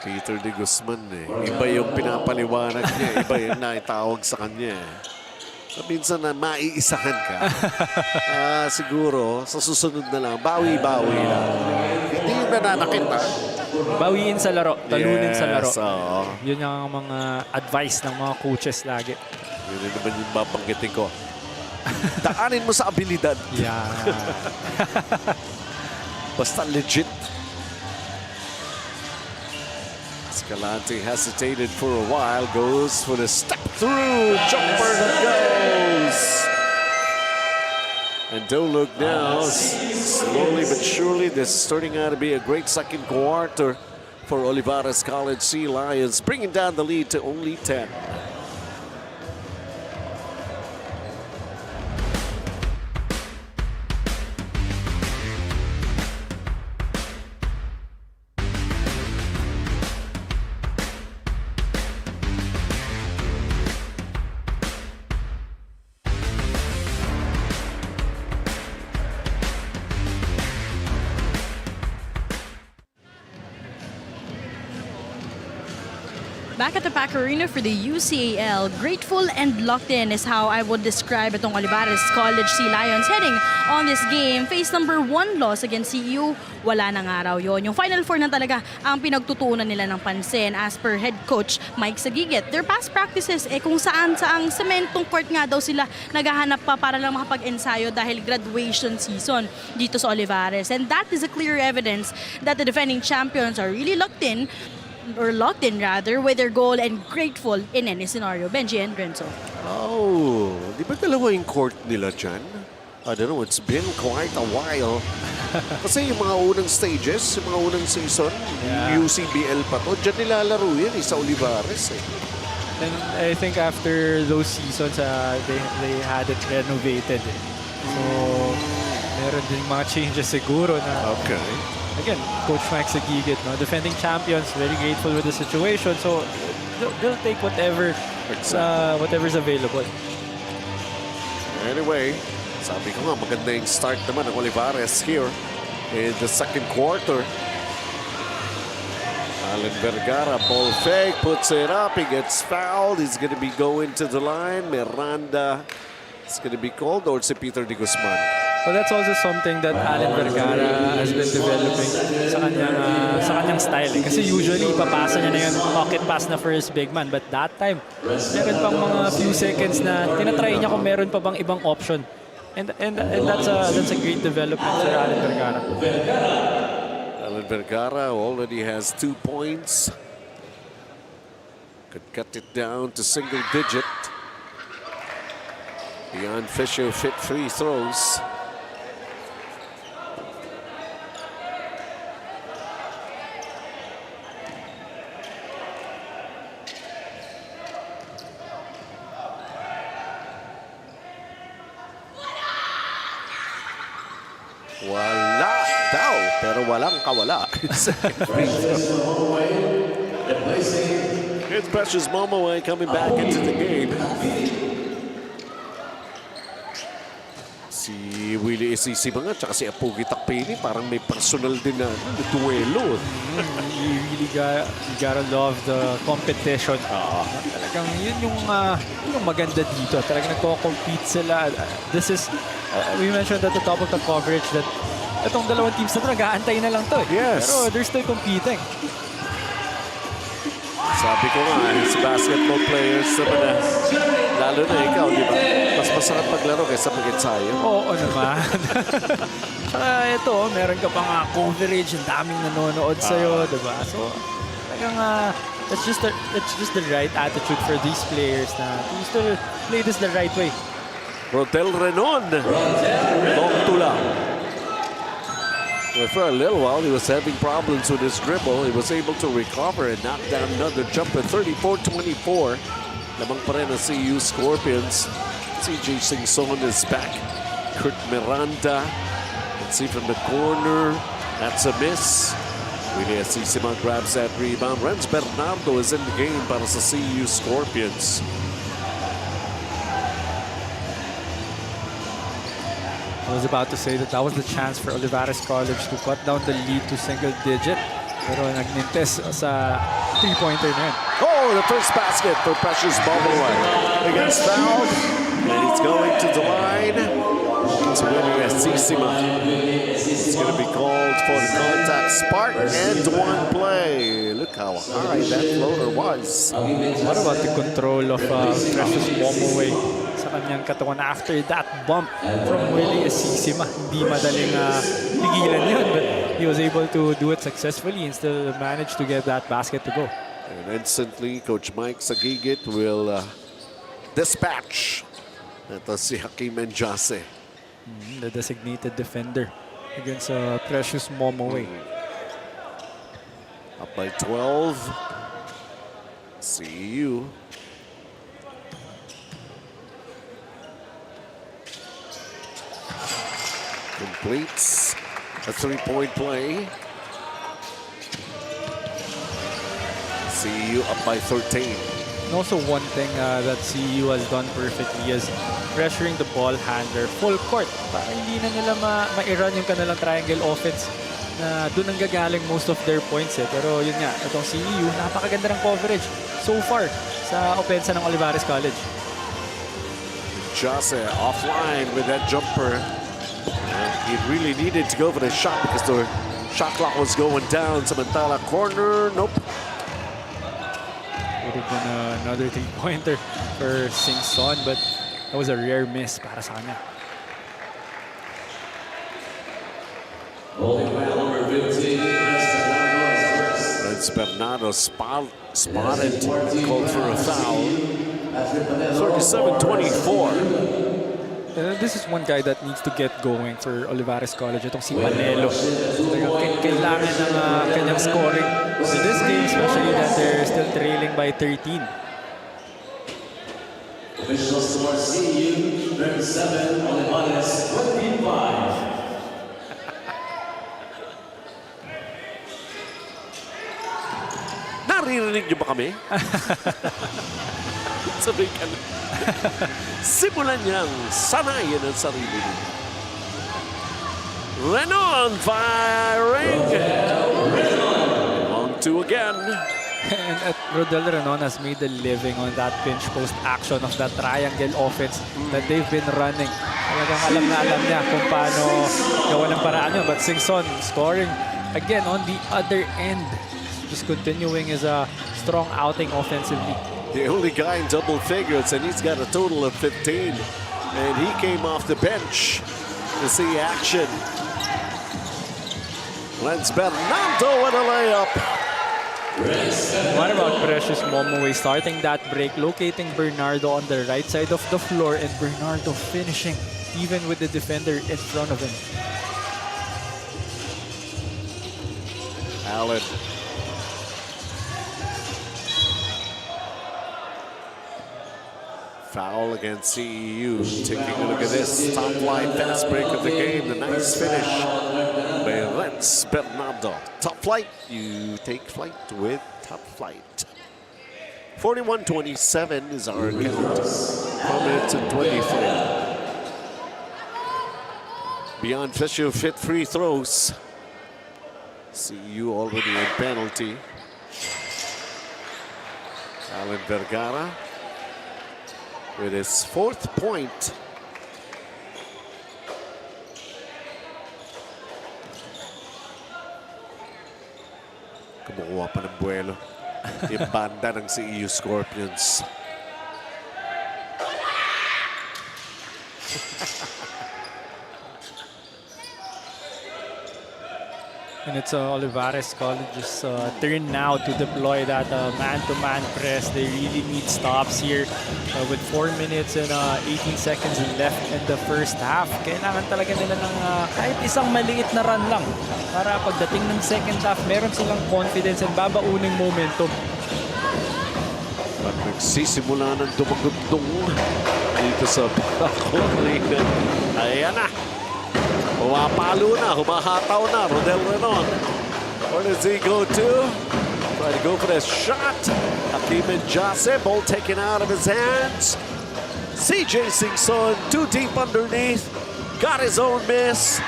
Peter De Guzman Iba yung pinapaliwanag niya, iba yung naitawag sa kanya So, minsan na maiisahan ka. Siguro, sa susunod na lang, bawi-bawi lang. Hindi yung nananakit Bawiin sa laro, talunin sa laro. Oo. Yun yung mga advice ng mga coaches lagi. Yun naman yung babanggitin ko. Daanin mo sa abilidad. Yeah. Basta legit. Escalante hesitated for a while, goes for the step through, jumper goes. And don't look now, slowly but surely, this is turning out to be a great second quarter for Olivarez College Sea Lions, bringing down the lead to only 10. Back at the Pac Arena for the UCAL, grateful and locked in is how I would describe itong Olivarez College Sea Lions heading on this game. Phase number 1 loss against CEU, wala nang araw yon. Yung Final Four na talaga ang pinagtutuunan nila ng pansin as per head coach Mike Sagigit. Their past practices, kung saan saang sementong court nga daw sila naghahanap pa para lang makapag-ensayo dahil graduation season dito sa Olivarez. And that is a clear evidence that the defending champions are really locked in with their goal and grateful in any scenario. Benji and Renzo. Oh, di ba dalawa yung court nila dyan? I don't know, it's been quite a while. Kasi yung mga unang stages, yung mga unang season, UCBL pa to, dyan nilalaro yan sa Olivarez And I think after those seasons, they had it renovated. So, meron din mga changes siguro na... Okay. Again, Coach Mike Sagigit, defending champions, very grateful with the situation. So they'll take whatever's available. Anyway, sabi ko nga, maganda yung start naman ng Olivarez here in the second quarter. Alan Vergara, ball fake, puts it up, he gets fouled. He's going to be going to the line. Miranda is going to be called, or si Peter De Guzman. Well, that's also something that Allen Vergara has been developing sa kanyang style. Kasi usually, ipapasa niya na yung pocket pass na first big man. But that time, meron pang mga few seconds na tinatry niya kung meron pa bang ibang option. And that's a great development for Allen Vergara. Allen Vergara already has 2 points. Could cut it down to single digit. Beyond Fisher fit free throws. Wala daw, pero walang kawala. It's Precious Momoway coming back into the game. Si Willie Esisiba nga, tsaka si Apugi Takpini, parang may personal din na duelo. You really gotta love the competition. Talagang yun yung maganda dito. Talagang nagko-compete sila. This is, we mentioned at the top of the coverage that itong dalawang teams na ito, nag-aantay na lang to. Yes. Pero they're still competing. Sabi ko nga, si basketball players naman na, lalo na ikaw, di ba? Mas masarap maglaro kaysa mag-ensayo. Oo naman. Saka ito, meron ka pang coverage, ang daming nanonood sa'yo, di ba? So, talagang that's just the right attitude for these players na to still play this the right way. Rodel Renon, long tula. Well, for a little while, he was having problems with his dribble. He was able to recover and knock down another jumper, 34-24. Lamang pa rin ang CEU Scorpions. CJ Singson is back. Kurt Miranda. Let's see from the corner. That's a miss. Willie Esisima grabs that rebound. Renz Bernardo is in the game para sa CEU Scorpions. I was about to say that was the chance for Olivarez College to cut down the lead to single digit. Pero nagnintes sa three-pointer na yun. Oh, the first basket for Precious Momoway. He gets fouled, and he's going to the line. It's Willie Esisima. It's going to be called for the contact spark and one play. Look how high that floater was. What about the control of Precious Momoway sa kanyang katawan after that bump from Willie Esisima? Hindi madaling pigilan yun, but he was able to do it successfully and still managed to get that basket to go. And instantly, Coach Mike Sagigit will dispatch. Ito si Hakim Enjase. The designated defender against Precious Momoway. Up by 12. CEU. Completes a three-point play. CEU up by 13. And also one thing that CEU has done perfectly is pressuring the ball handler full court. Para hindi na nila ma-run yung kanilang triangle offense na doon ang gagaling most of their points eh. Pero yun nga, itong CEU, napakaganda ng coverage so far sa opensa ng Olivarez College. Jose offline with that jumper. He really needed to go for the shot because the shot clock was going down. Samantala corner, nope. Would have been another three-pointer for Singson, but that was a rare miss para sa kanya. Renz Bernardo spotted, called for a foul. 37-24. This is one guy that needs to get going for Olivarez College. Itong si Panelo. Kailangan ng kanyang scoring in this game, especially that they're still trailing by 13. Official score CEU 37, Olivarez 25. Naririnig niyo ba kami? Sabi ka na. Simulan niyang sanayin ang sarili niya. Renon firing. On two again. And Rodel Renon has made a living on that pinch post action of that triangle offense that they've been running Talagang alam na alam niya kung paano gawa ng paraan yun. But Singson scoring again on the other end. Just continuing his strong outing offensively. The only guy in double figures, and he's got a total of 15. And he came off the bench to see action. Lens Bernardo with a layup. What about Precious Momoway starting that break, locating Bernardo on the right side of the floor, and Bernardo finishing even with the defender in front of him. Allen. Foul against CEU. Taking a look at this top line fast break of the game. The nice finish by Lens Bernardo. Top flight. You take flight with top flight. 41-27 is our count. 4 minutes and 23. Beyond Fisher fit free throws. CEU already in penalty. Alan Vergara with his 4th point. Kumukuha pa ng buwelo. Yung banda ng CEU Scorpions. And it's Olivarez College's turn now to deploy that man-to-man press. They really need stops here with 4 minutes and 18 seconds left in the first half. Kailangan talaga nila ng kahit isang maliit na run lang para pagdating ng second half, meron silang confidence and babauning momentum. At nagsisimula ng dumagundong dito sa Paco Arena. Ayan na. Pumapalo na, humahataw na, Rodel Renon. Where does he go to? Try to go for the shot. Hakim Njase, ball taken out of his hands. CJ Singson, too deep underneath. Got his own miss.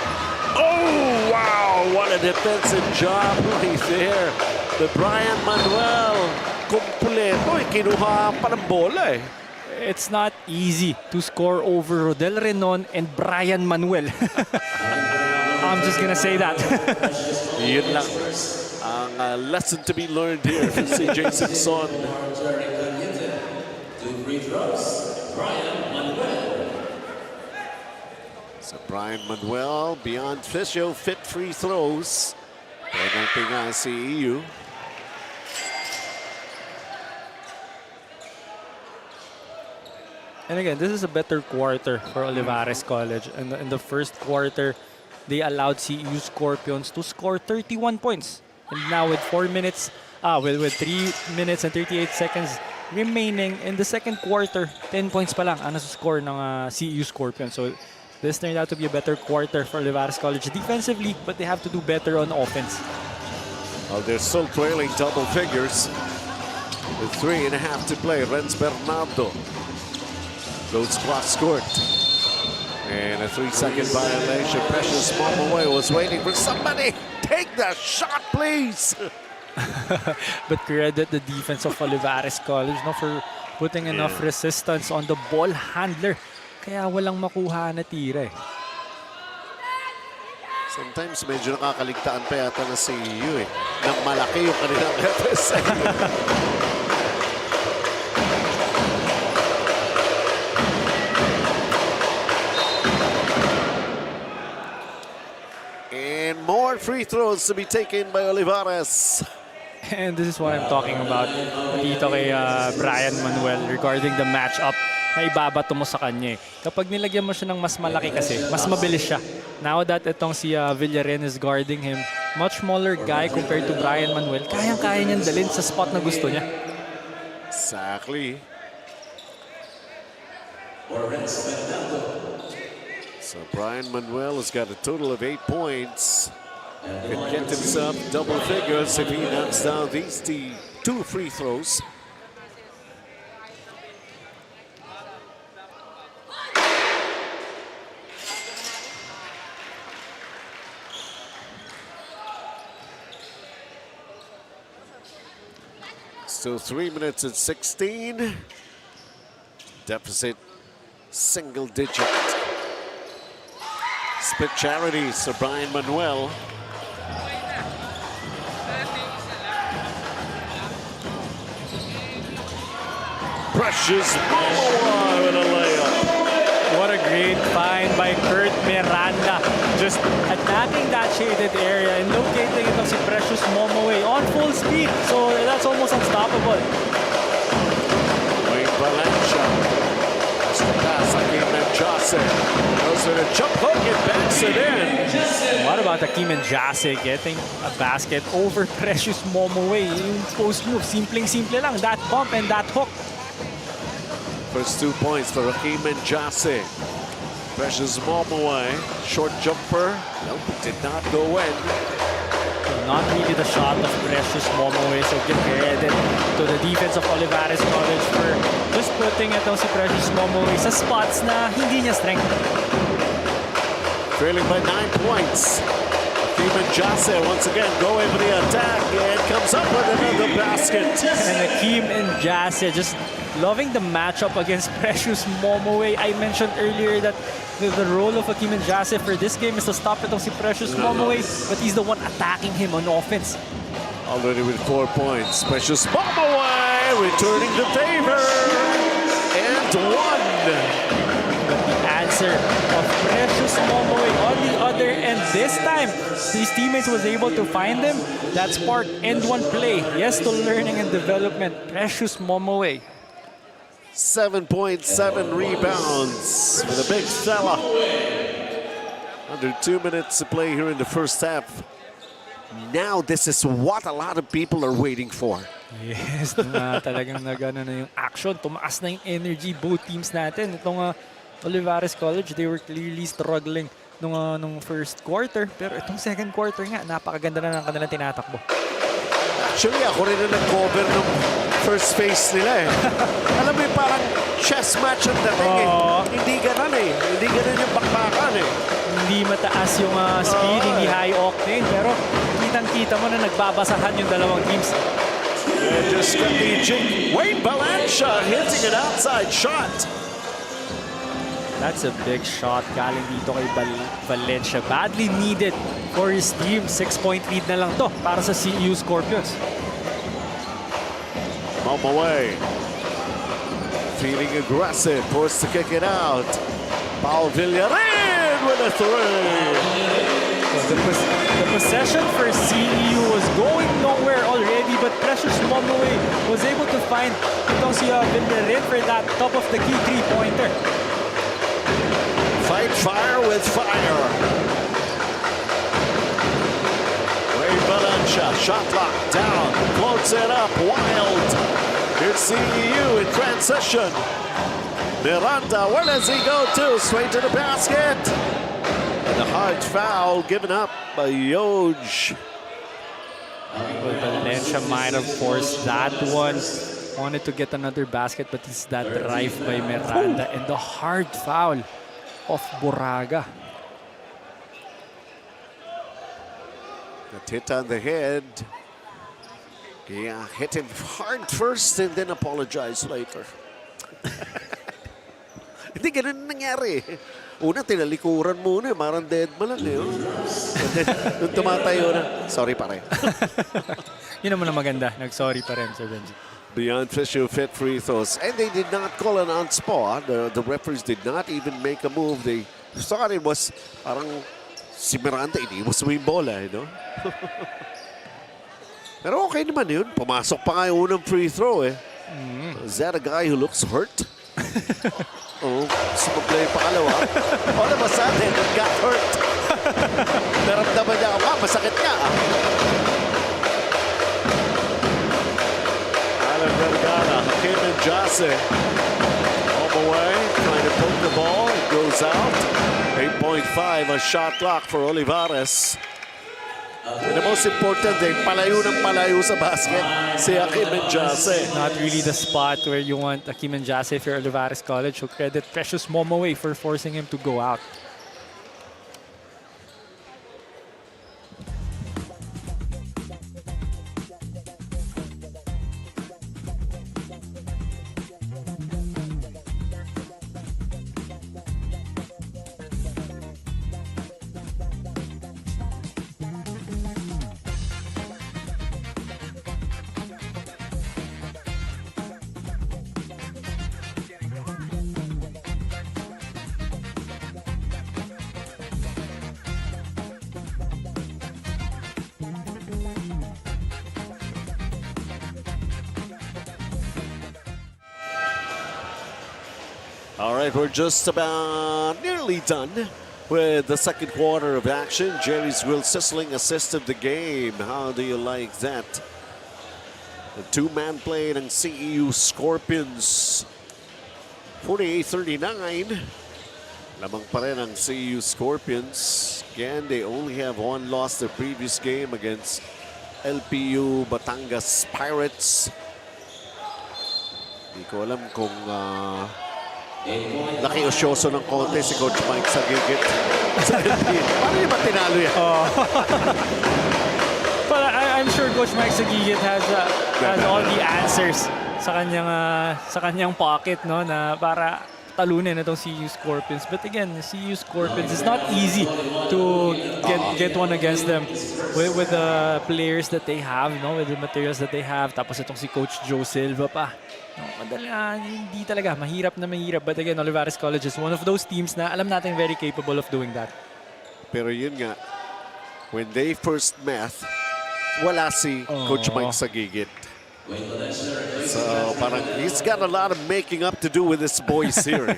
Oh, wow, what a defensive job right there. The Brian Manuel, kompleto, kinuha pa ng bola eh. It's not easy to score over Rodel Renon and Brian Manuel. I'm just gonna say that. Yun lang ang lesson to be learned here from CJ Simpson. So Brian Manuel, beyond Fisio, fit free throws. Penalty nga CEU. And again, this is a better quarter for Olivarez College. And in the first quarter, they allowed CEU Scorpions to score 31 points. And now with 4 minutes, with 3 minutes and 38 seconds remaining in the second quarter, 10 points pa lang ang nasa-score ng CEU Scorpions. So this turned out to be a better quarter for Olivarez College defensively, but they have to do better on offense. Oh, they're still trailing double figures. With 3.5 to play, Renz Bernardo goes cross court. And a 3-second violation. Precious Momoway was waiting for somebody. Take the shot, please. But credit the defense of Olivarez College for putting enough resistance on the ball handler. Kaya walang makuha na tira eh. Sometimes medyo nakakaligtaan pa yata na CEU eh. Nang malaki yung kanilang represent. And more free throws to be taken by Olivarez. And this is what I'm talking about dito kay Brian Manuel regarding the matchup na ibabato mo sa kanya. Kapag nilagyan mo siya ng mas malaki kasi, mas mabilis siya. Now that itong si Villaren is guarding him, much smaller guy compared to Brian Manuel, kayang-kaya niyang dalhin sa spot na gusto niya. Exactly. So Brian Manuel has got a total of 8 points. Can get himself double figures if he knocks down these 2 free throws. Still 3 minutes and 16. Deficit single digit. Split Charities, Sir Brian Manuel. Precious Momoa with a layup. What a great find by Kurt Miranda. Just attacking that shaded area and locating itong si Precious Momoe on full speed. So that's almost unstoppable. Wayne Valencia. That's the pass. Hakeem Njase goes with a jump hook and backs it in. What about Hakeem Njase getting a basket over Precious Momoe? Yung post move, simpleng-simple lang. That bump and that hook. First 2 points for Hakeem Njase. Precious Momoe, short jumper. Nope, did not go in. Not really the shot of Precious Momoe. So give credit to the defense of Olivarez College for just putting itong si Precious Momoe sa spots na hindi niya strength. Trailing by 9 points. Hakeem Njase once again going for the attack and comes up with another basket. And Hakeem Njase just loving the matchup against Precious Momoe. I mentioned earlier that the role of Hakeem Njase for this game is to stop itong si Precious Momoe, but he's the one attacking him on offense. Already with 4 points. Precious Momoe returning the favor. And one. But the answer of Precious Momoe on the other end, this time, his teammates was able to find him. That sparked end one play. Yes to learning and development. Precious Momoe. 7.7 rebounds for the big fella. Under 2 minutes to play here in the first half. Now this is what a lot of people are waiting for. Yes, talagang nagana na yung action. Tumaas na yung energy both teams natin. Itong Olivarez College, they were clearly struggling nung first quarter. Pero itong second quarter nga, napakaganda na ng kanilang tinatakbo. Actually, ako rin na nag-cover ng first phase nila eh. Alam mo yung parang chess match ang dating eh. Hindi ganun eh. Hindi ganun yung bakbakan eh. Hindi mataas yung speed, hindi high octane. Pero kitang-kita mo na nagbabasahan yung dalawang teams. Just strategic. Wayne Valencia hitting an outside shot. That's a big shot galing dito kay Valencia. Badly needed for his team. 6-point lead na lang to para sa CEU Scorpions. Momoe feeling aggressive, forced to kick it out. Paul Villarin with a three. Well, the possession for CEU was going nowhere already, but Precious Momoe was able to find itong si Villarin for that top of the key three-pointer. Fight fire with fire. Wayne Valencia, shot clock down, floats it up, wild. Here's CEU in transition. Miranda, where does he go to? Straight to the basket. And a hard foul given up by Yoj. Well, Valencia might have forced that one. Wanted to get another basket, but it's that drive by Miranda and the hard foul of Buraga. Got hit on the head. Yeah, hit him hard first and then apologize later. Hindi ganun nangyari. Una, tinalikuran muna. Marang dead malan eh. Nung tumatayo na, sorry pare. Yun naman ang maganda. Nag-sorry pa rin, Sir Benji. Beyond Fisher fit free throws. And they did not call an on spot. The referees did not even make a move. They thought it was parang si Miranda, iniwas mo yung bola, you know? Pero okay naman yun. Pumasok pa nga yung unang free throw eh. Is that a guy who looks hurt? Oh, sumablay pa kalawa. All of a sudden, it got hurt. Naramdaman niya, masakit niya. Alan Vergara, Hakeem Njase. All the way, trying to poke the ball. It goes out. 8.5, a shot clock for Olivarez. And the most important thing, palayo ng palayo sa basket, si Hakeem Njase. Not really the spot where you want Hakeem Njase if you're Olivarez College. So credit Precious Momoe for forcing him to go out. All right, we're just about nearly done with the second quarter of action. Jerry's Grill Sizzling assisted the game. How do you like that? The two-man play ng CEU Scorpions. 48-39. Lamang pa rin ang CEU Scorpions. Again, they only have one loss their previous game against LPU Batangas Pirates. Hindi ko alam kung nakiusyoso ng konti si Coach Mike sa gigit. Paano yung ba tinalo yan? But I'm sure Coach Mike Sagigit has all the answers sa kanyang pocket, no, na para talunin itong CEU Scorpions. But again, CEU Scorpions, it's not easy to get one against them with the players that they have, no, with the materials that they have. Tapos itong si Coach Joe Silva pa. No, hindi talaga. Mahirap na mahirap. But again, Olivarez College is one of those teams na alam natin very capable of doing that. Pero yun nga, when they first met, wala si Coach Mike Sagigit. So parang he's got a lot of making up to do with his boys here.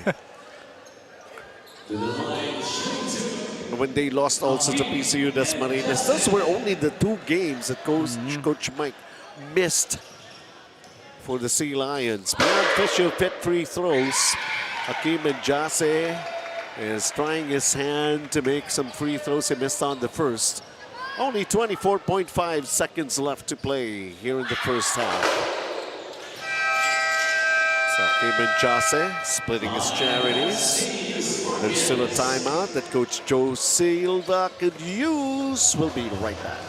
When they lost also to PCU Dasmariñas, those were only the two games that Coach Mike missed for the Sea Lions. Beyond Fisher fit free throws. Hakeem Njase is trying his hand to make some free throws. He missed on the first. Only 24.5 seconds left to play here in the first half. So Hakeem Njase splitting his charities. There's still a timeout that Coach Joe Silva could use. We'll be right back.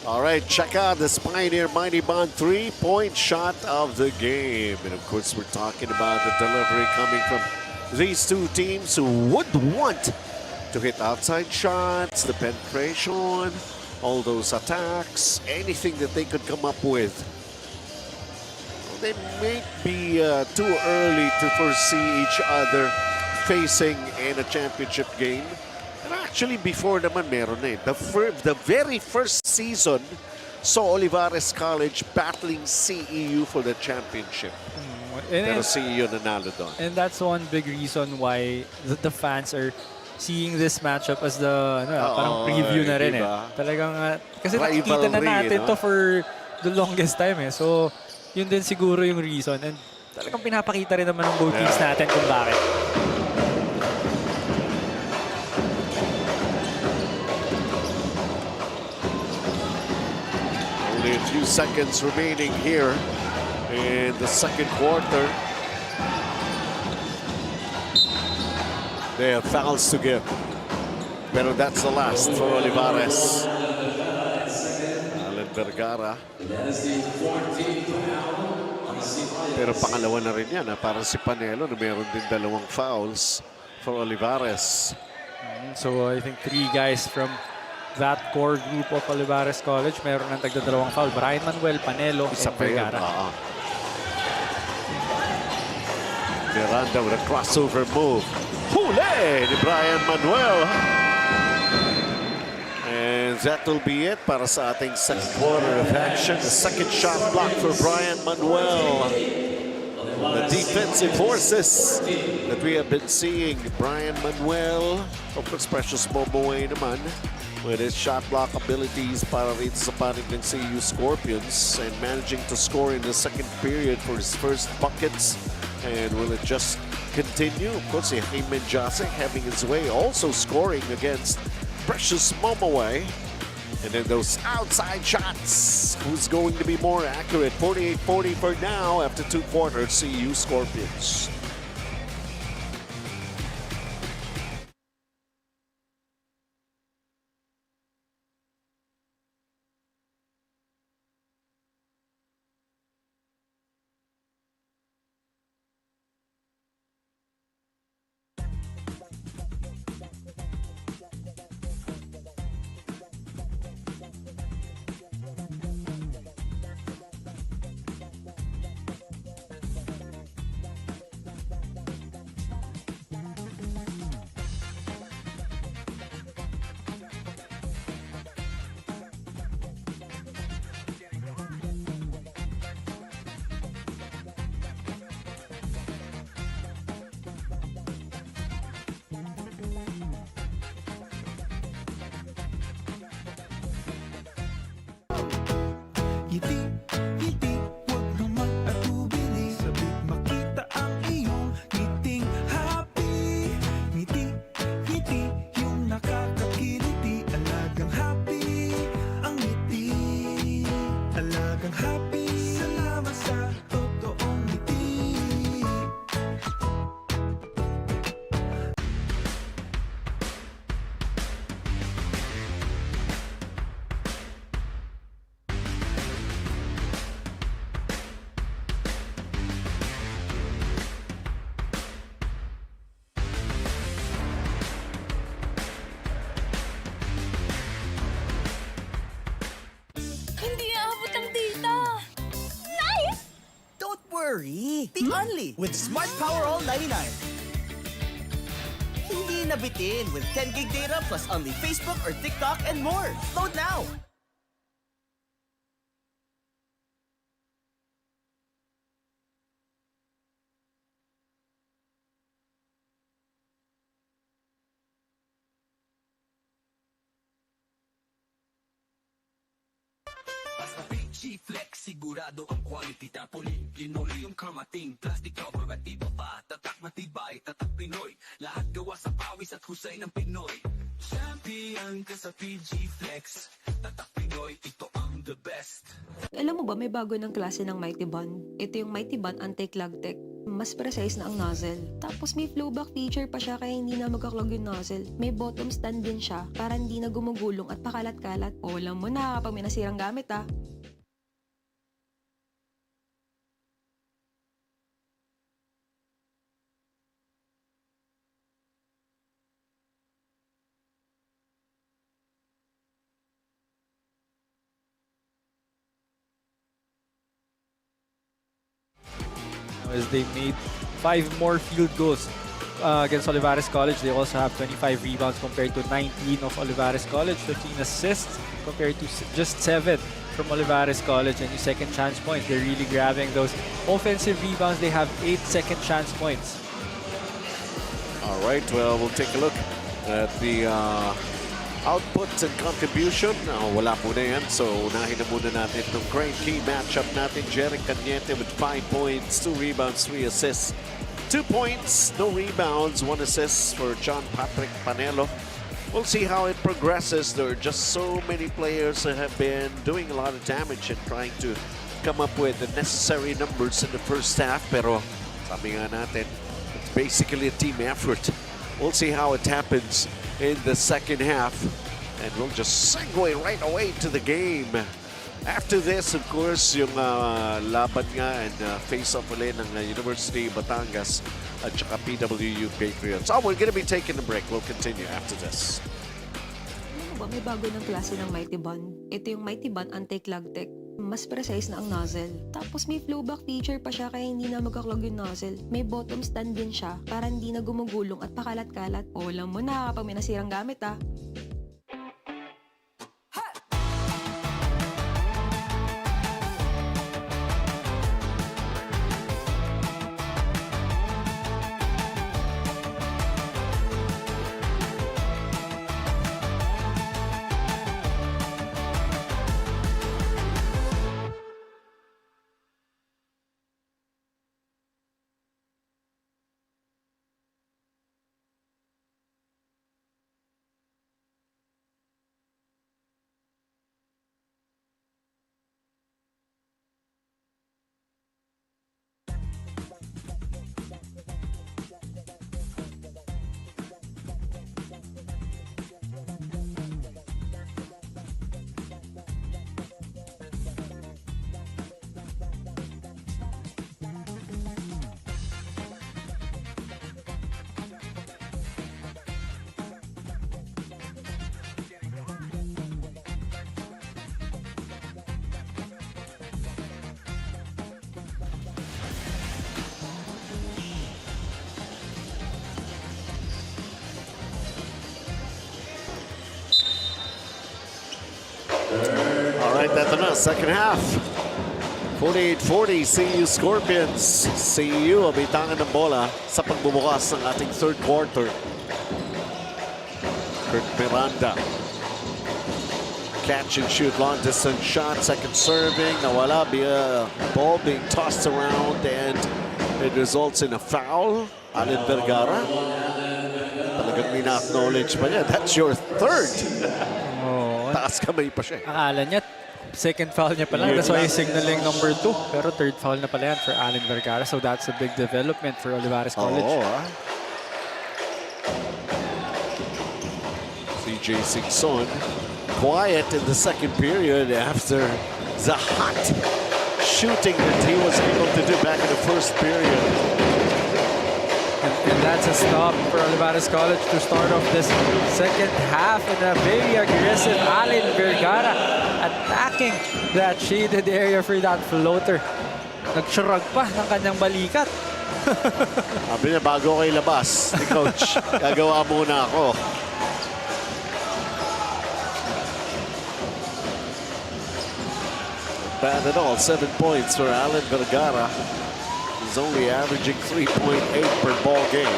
All right, check out this Pioneer Mighty Bond three-point shot of the game. And of course, we're talking about the delivery coming from these two teams who would want to hit outside shots, the penetration, all those attacks, anything that they could come up with. They may be too early to foresee each other facing in a championship game. And actually, before naman meron na eh. The very first season saw Olivarez College battling CEU for the championship. Pero CEU nanalo doon. And that's one big reason why the fans are seeing this matchup as the parang preview na rin diba? Talagang kasi nakikita na natin to for the longest time eh. So, yun din siguro yung reason. And talagang pinapakita rin naman ng both teams natin kung bakit. Only a few seconds remaining here in the second quarter. They have fouls to give. Pero that's the last for Olivarez. Alan Vergara. Pero pangalawa na rin yan. Para si Panelo na meron din dalawang fouls for Olivarez. So I think 3 guys from that core group of Olivarez College, meron ng tagdadalawang foul. Brian Manuel, Panelo, and Vergara. Miranda with a crossover move. Huli ni Brian Manuel. And that will be it para sa ating second quarter of action. The second shot block for Brian Manuel. The defensive forces that we have been seeing. Brian Manuel, of course, Precious Momoe naman, with his shot block abilities para rito sa panig ng CEU Scorpions and managing to score in the second period for his first buckets. And will it just continue? Of course, Hakeem Njase having his way, also scoring against Precious Momoe. And then those outside shots. Who's going to be more accurate? 48-40 for now after 2 quarters, CEU Scorpions. 50 only with Smart Power All 99. Hindi nabitin with 10 gig data plus only Facebook or TikTok and more. Load now! Basta PG Flex, sigurado ang quality. Tarpaulin, linoleum, kamating, plastic cover at iba pa. Tatak matibay, tatak Pinoy. Lahat gawa sa pawis at husay ng Pinoy. Champion ka sa PG Flex. Tatak Pinoy, ito ang the best. Alam mo ba, may bago ng klase ng Mighty Bond. Ito yung Mighty Bond Anti-Clog Tech. Mas precise na ang nozzle. Tapos may flowback feature pa siya kaya hindi na magkaklog yung nozzle. May bottom stand din siya para hindi na gumugulong at pakalat-kalat. O alam mo na kapag may nasirang gamit ah. As they made 5 more field goals against Olivarez College. They also have 25 rebounds compared to 19 of Olivarez College, 15 assists compared to just 7 from Olivarez College, and yung second chance points. They're really grabbing those offensive rebounds. They have 8 second chance points. All right, well, we'll take a look at the outputs and contribution. Wala po na yan. So, unahin na muna natin itong great key matchup natin. Jeric Cañete with 5 points, 2 rebounds, 3 assists. 2 points, no rebounds, 1 assist for John Patrick Panelo. We'll see how it progresses. There are just so many players that have been doing a lot of damage and trying to come up with the necessary numbers in the first half. Pero sabi nga natin, it's basically a team effort. We'll see how it happens in the second half. And we'll just segue right away to the game. After this, of course, yung laban nga and face-off ulit ng University of Batangas at saka PWU Patriots. Oh, we're gonna be taking a break. We'll continue after this. Alam mo ba, may bago ng klase ng Mighty Bond. Ito yung Mighty Bond Anti-Clog Tech. Mas precise na ang nozzle. Tapos may flowback feature pa siya kaya hindi na magkaklog yung nozzle. May bottom stand din siya para hindi na gumugulong at pakalat-kalat. O alam mo na kapag may nasirang gamit ah. All right, that's enough. Second half. 48-40, CEU Scorpions. CEU, abitangan ng bola sa pagbubukas ng ating third quarter. Kurt Miranda. Catch and shoot, long distance shot, second serving. Nawala, ball being tossed around, and it results in a foul. Allen Vergara. Talagang mina-acknowledge pa niya. That's your third. Taas kamay pa siya. Akala niya, second foul niya pa lang. That's why he's signaling number 2. Pero third foul na pala yan for Allen Vergara. So that's a big development for Olivarez College. CJ Singson, quiet in the second period after the hot shooting that he was able to do back in the first period. And that's a stop for Olivarez College to start off this second half in a very aggressive Allen Vergara attacking that shaded area for that floater. nagsurag pa ng kanyang balikat. Sabi niya, bago kayo labas, ni Coach, gagawa muna ako. Bad at all, 7 points for Alan Vergara. He's only averaging 3.8 per ball game.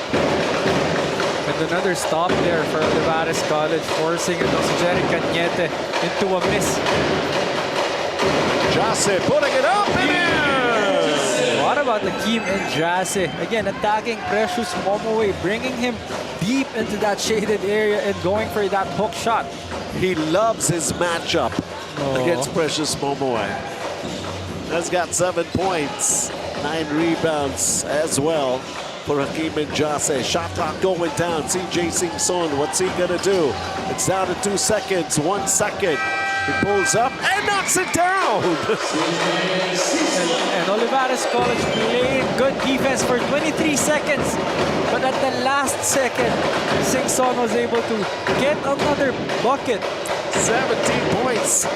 And another stop there for Olivarez College, forcing itong si Jerry Cañete into a miss. Jase putting it up in there! What about the Kim and Jase? Again, attacking Precious Momoway, bringing him deep into that shaded area and going for that hook shot. He loves his matchup against Precious Momoway. Has got 7 points, 9 rebounds as well for Hakeem and Jase. Shot clock going down. CJ Singson, what's he gonna do? It's down to 2 seconds, 1 second. He pulls up and knocks it down. And Olivarez College played good defense for 23 seconds. But at the last second, Singson was able to get another bucket. 17 points.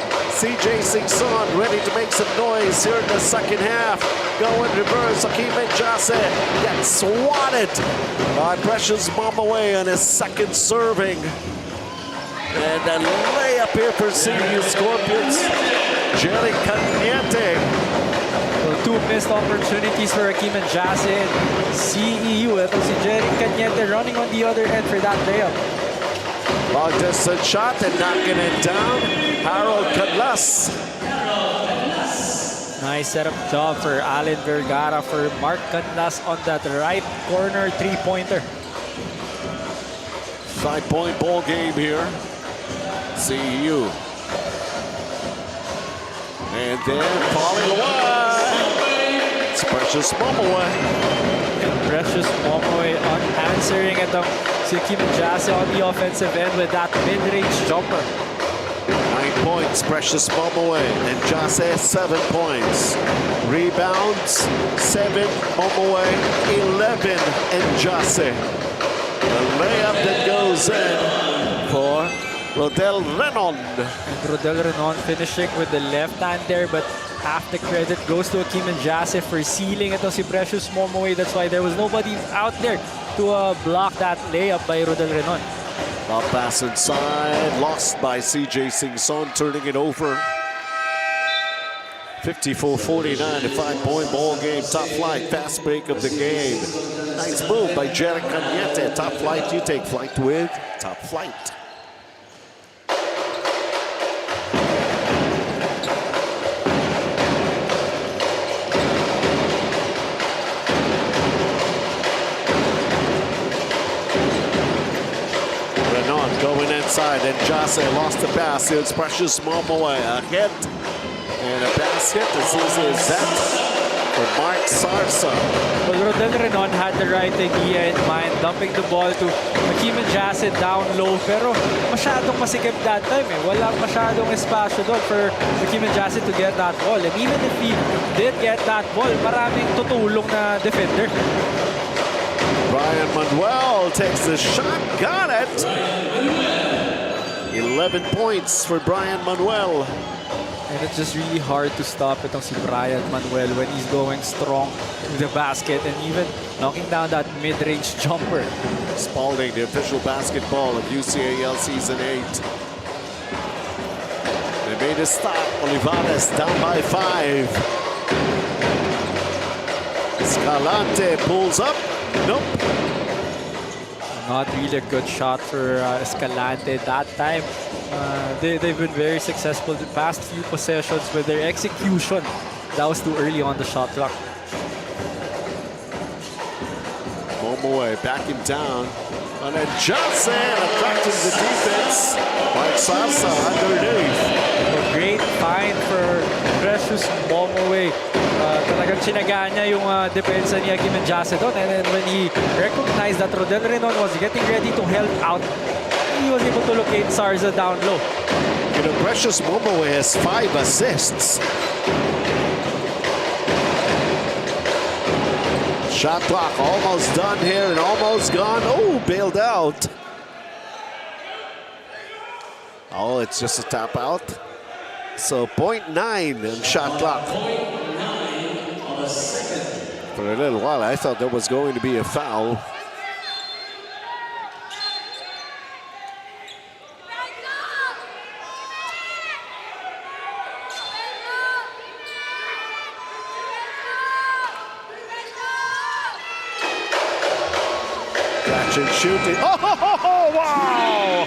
CJ Singson ready to make some noise here in the second half. Going reverse. Hakeem and Jase gets swatted by Precious Momoway on his second serving. And a layup here for CEU Scorpions. Jerry Cañete. So 2 missed opportunities for Hakeem and Jase and CEU. Ito si Jerry Cañete running on the other end for that layup. Long distance shot and knocking it down. Harold Cadlas. Nice setup job for Alan Vergara for Mark Cadlas on that right corner three-pointer. 5-point ball game here. CEU. And then falling away. It's Precious Momoway. And Precious Momoway answering itong si Hakeem and Jase on the offensive end with that mid-range jumper. 9 points, Precious Momoway, and Jase 7 points. Rebounds, 7, Momoway, 11, and Jase. The layup that goes in for Rodel Renon. And Rodel Renon finishing with the left hand there, but half the credit goes to Hakeem and Jase for sealing ito si Precious Momoway. That's why there was nobody out there to block that layup by Rodel Renon. A pass inside, lost by CJ Singson, turning it over. 54-49, a 5-point ball game. Top flight, fast break of the game. Nice move by Jerry Cañete. Top flight, you take flight with Top Flight. Going inside, and Jase lost the pass. Here's Precious Momoway ahead. And a basket. This is a set for Mark Sarsa. Well, Rodel Renon had the right idea in mind, dumping the ball to Hakeem and Jase down low. Pero masyadong masikip that time. Walang masyadong espasyo doon for Hakeem and Jase to get that ball. And even if he did get that ball, maraming tutulong na defender. Brian Manuel takes the shot, got it. 11 points for Brian Manuel. And it's just really hard to stop itong si Brian Manuel when he's going strong to the basket and even knocking down that mid-range jumper. Spalding, the official basketball of UCAL Season 8. They made a stop. Olivarez down by 5. Escalante pulls up. Nope. Not really a good shot for Escalante that time. They've been very successful the past few possessions with their execution. That was too early on the shot clock. Momoway backing down. And then Johnson attracting the defense. Mark Salsa underneath. A great find for Precious Momoway. Talagang sinagaan niya yung depensa ni Hakeem and Jase doon. And then when he recognized that Rodel Renon was getting ready to help out, he was able to locate Sarza down low. You know, Precious Momoway has 5 assists. Shot clock almost done here and almost gone. Oh, bailed out. Oh, it's just a tap out. So 0.9 in shot clock. For a little while, I thought there was going to be a foul. Catch and shooting. Oh, wow!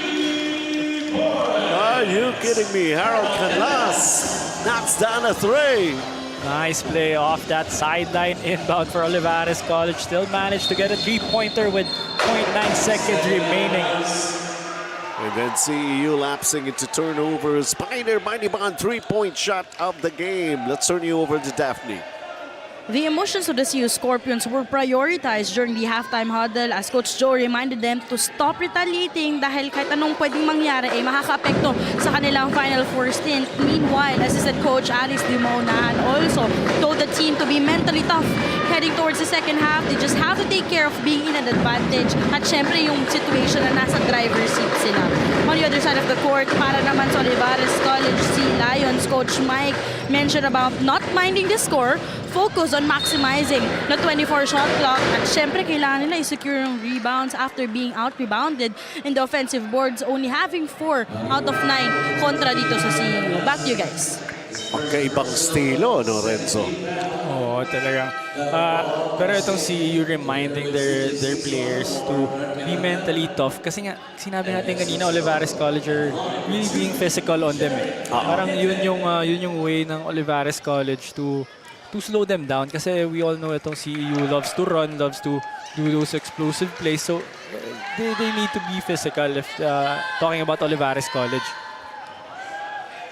Are you kidding me? Harold Canlas knocks down a three. Nice play off that sideline inbound for Olivarez College. Still managed to get a three-pointer with 0.9 seconds remaining. And then CEU lapsing into turnovers. Pioneer Mighty Bond three-point shot of the game. Let's turn you over to Daphne. The emotions of the CEU Scorpions were prioritized during the halftime huddle as Coach Joe reminded them to stop retaliating dahil kahit anong pwedeng mangyari ay makaka-apekto sa kanilang Final Four stint. Meanwhile, Assistant Coach Alice Dimaunahan also told the team to be mentally tough. Heading towards the second half, they just have to take care of being in an advantage at syempre yung situation na nasa driver's seat sila. On the other side of the court, para naman sa Olivarez College Sea Lions, Coach Mike mentioned about not minding the score, focus on maximizing the 24 shot clock at syempre kailangan nila i-secure yung rebounds after being out-rebounded in the offensive boards, only having 4 out of 9 kontra dito sa CEU. Back to you guys. Magkaibang estilo, no, Renzo? Oo, talagang. Pero itong CEU reminding their players to be mentally tough. Kasi nga, sinabi natin kanina, Olivarez College are really being physical on them. Parang yun yung way ng Olivarez College to slow them down. Kasi we all know itong CEU loves to run, loves to do those explosive plays. So, they need to be physical if talking about Olivarez College.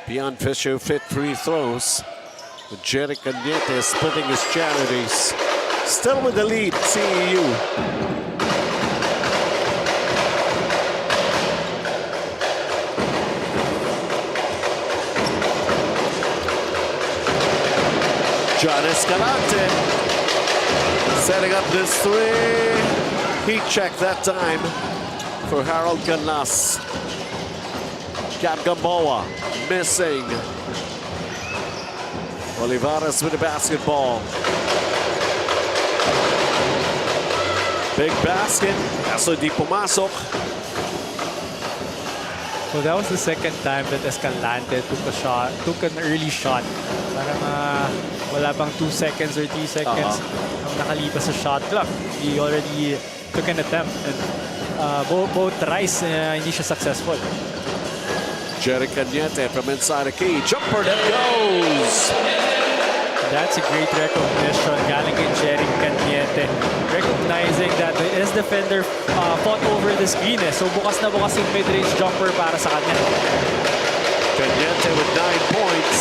Beyond Fisher fit free throws. Jerry Cañete splitting his charities. Still with the lead, CEU. John Escalante setting up this three. He checked that time for Harold Canlas. Cap Gamboa missing. Olivarez with the basketball. Big basket. Kaso di pumasok. So that was the second time that Escalante took an early shot. Parang wala pang 2 seconds or 3 seconds ang nakalipas sa shot clock. He already took an attempt and both tries hindi siya successful. Jerry Cañete from inside the key. Jumper that goes. That's a great recognition galing kay Jerry Cañete. Recognizing that his defender fought over the screen. So bukas na bukas yung mid-range jumper para sa kanya. Cañete with 9 points.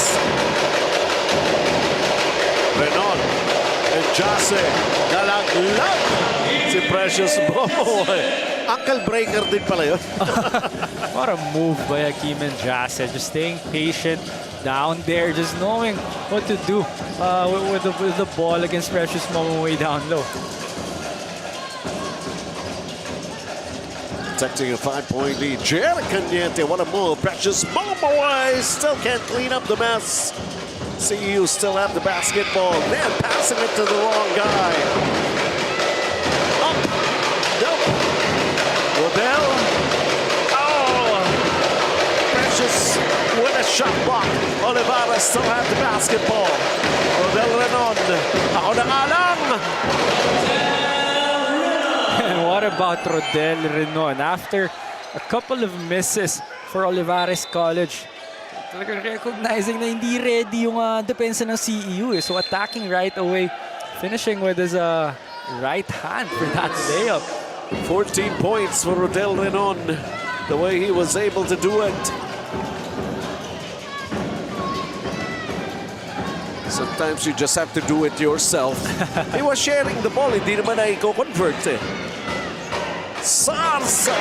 Renon and Jase. Nalaglag si Precious Bomo. Uncle Breaker din pala yun. What a move by Hakeem and Jase. Just staying patient down there, just knowing what to do with the ball against Precious Momo way down low. Protecting a 5-point lead. Jerry Cañete, what a move. Precious Momo still can't clean up the mess. CEU still have the basketball. Man, passing it to the wrong guy. Up. Nope. Rodell. Oh. Precious with a shot block. Olivarez still have the basketball. Rodell Renon. Ako na nga lang. And what about Rodell Renon? After a couple of misses for Olivarez College, talagang recognizing na hindi ready yung depensa ng CEU. So attacking right away, finishing with his right hand for that layup. 14 points for Rodell Renon. The way he was able to do it. Sometimes you just have to do it yourself. He was sharing the ball. Hindi naman na i-convert eh. Sarsa!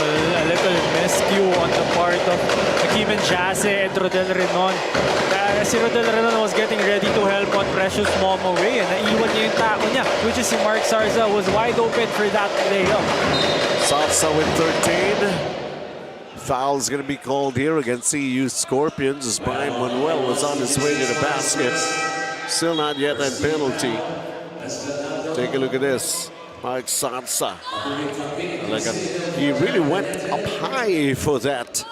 A little miscue on the part of Hakeem and Jase and Rodell Renon. Si Rodell Renon was getting ready to help on Precious Momo way and naiwan niya yung tako niya, which is si Mark Sarza was wide open for that layup. Sarsa with 13. Foul's going to be called here against CEU Scorpions as Brian Manuel was on his way to the basket. Still not yet that penalty. Take a look at this. Mike Sansa. He really went up high for that.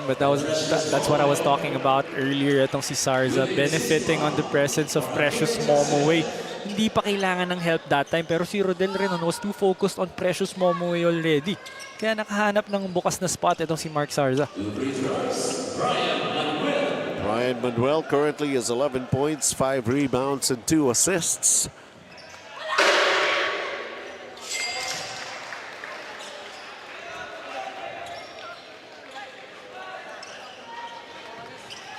But that's what I was talking about earlier. Itong si Sarza benefiting on the presence of Precious Momoway. Hindi pa kailangan ng help that time, pero si Rodel Renon was too focused on Precious Momoway already. Kaya nakahanap ng bukas na spot itong si Mark Sarza. Brian Manuel currently has 11 points, 5 rebounds, and 2 assists.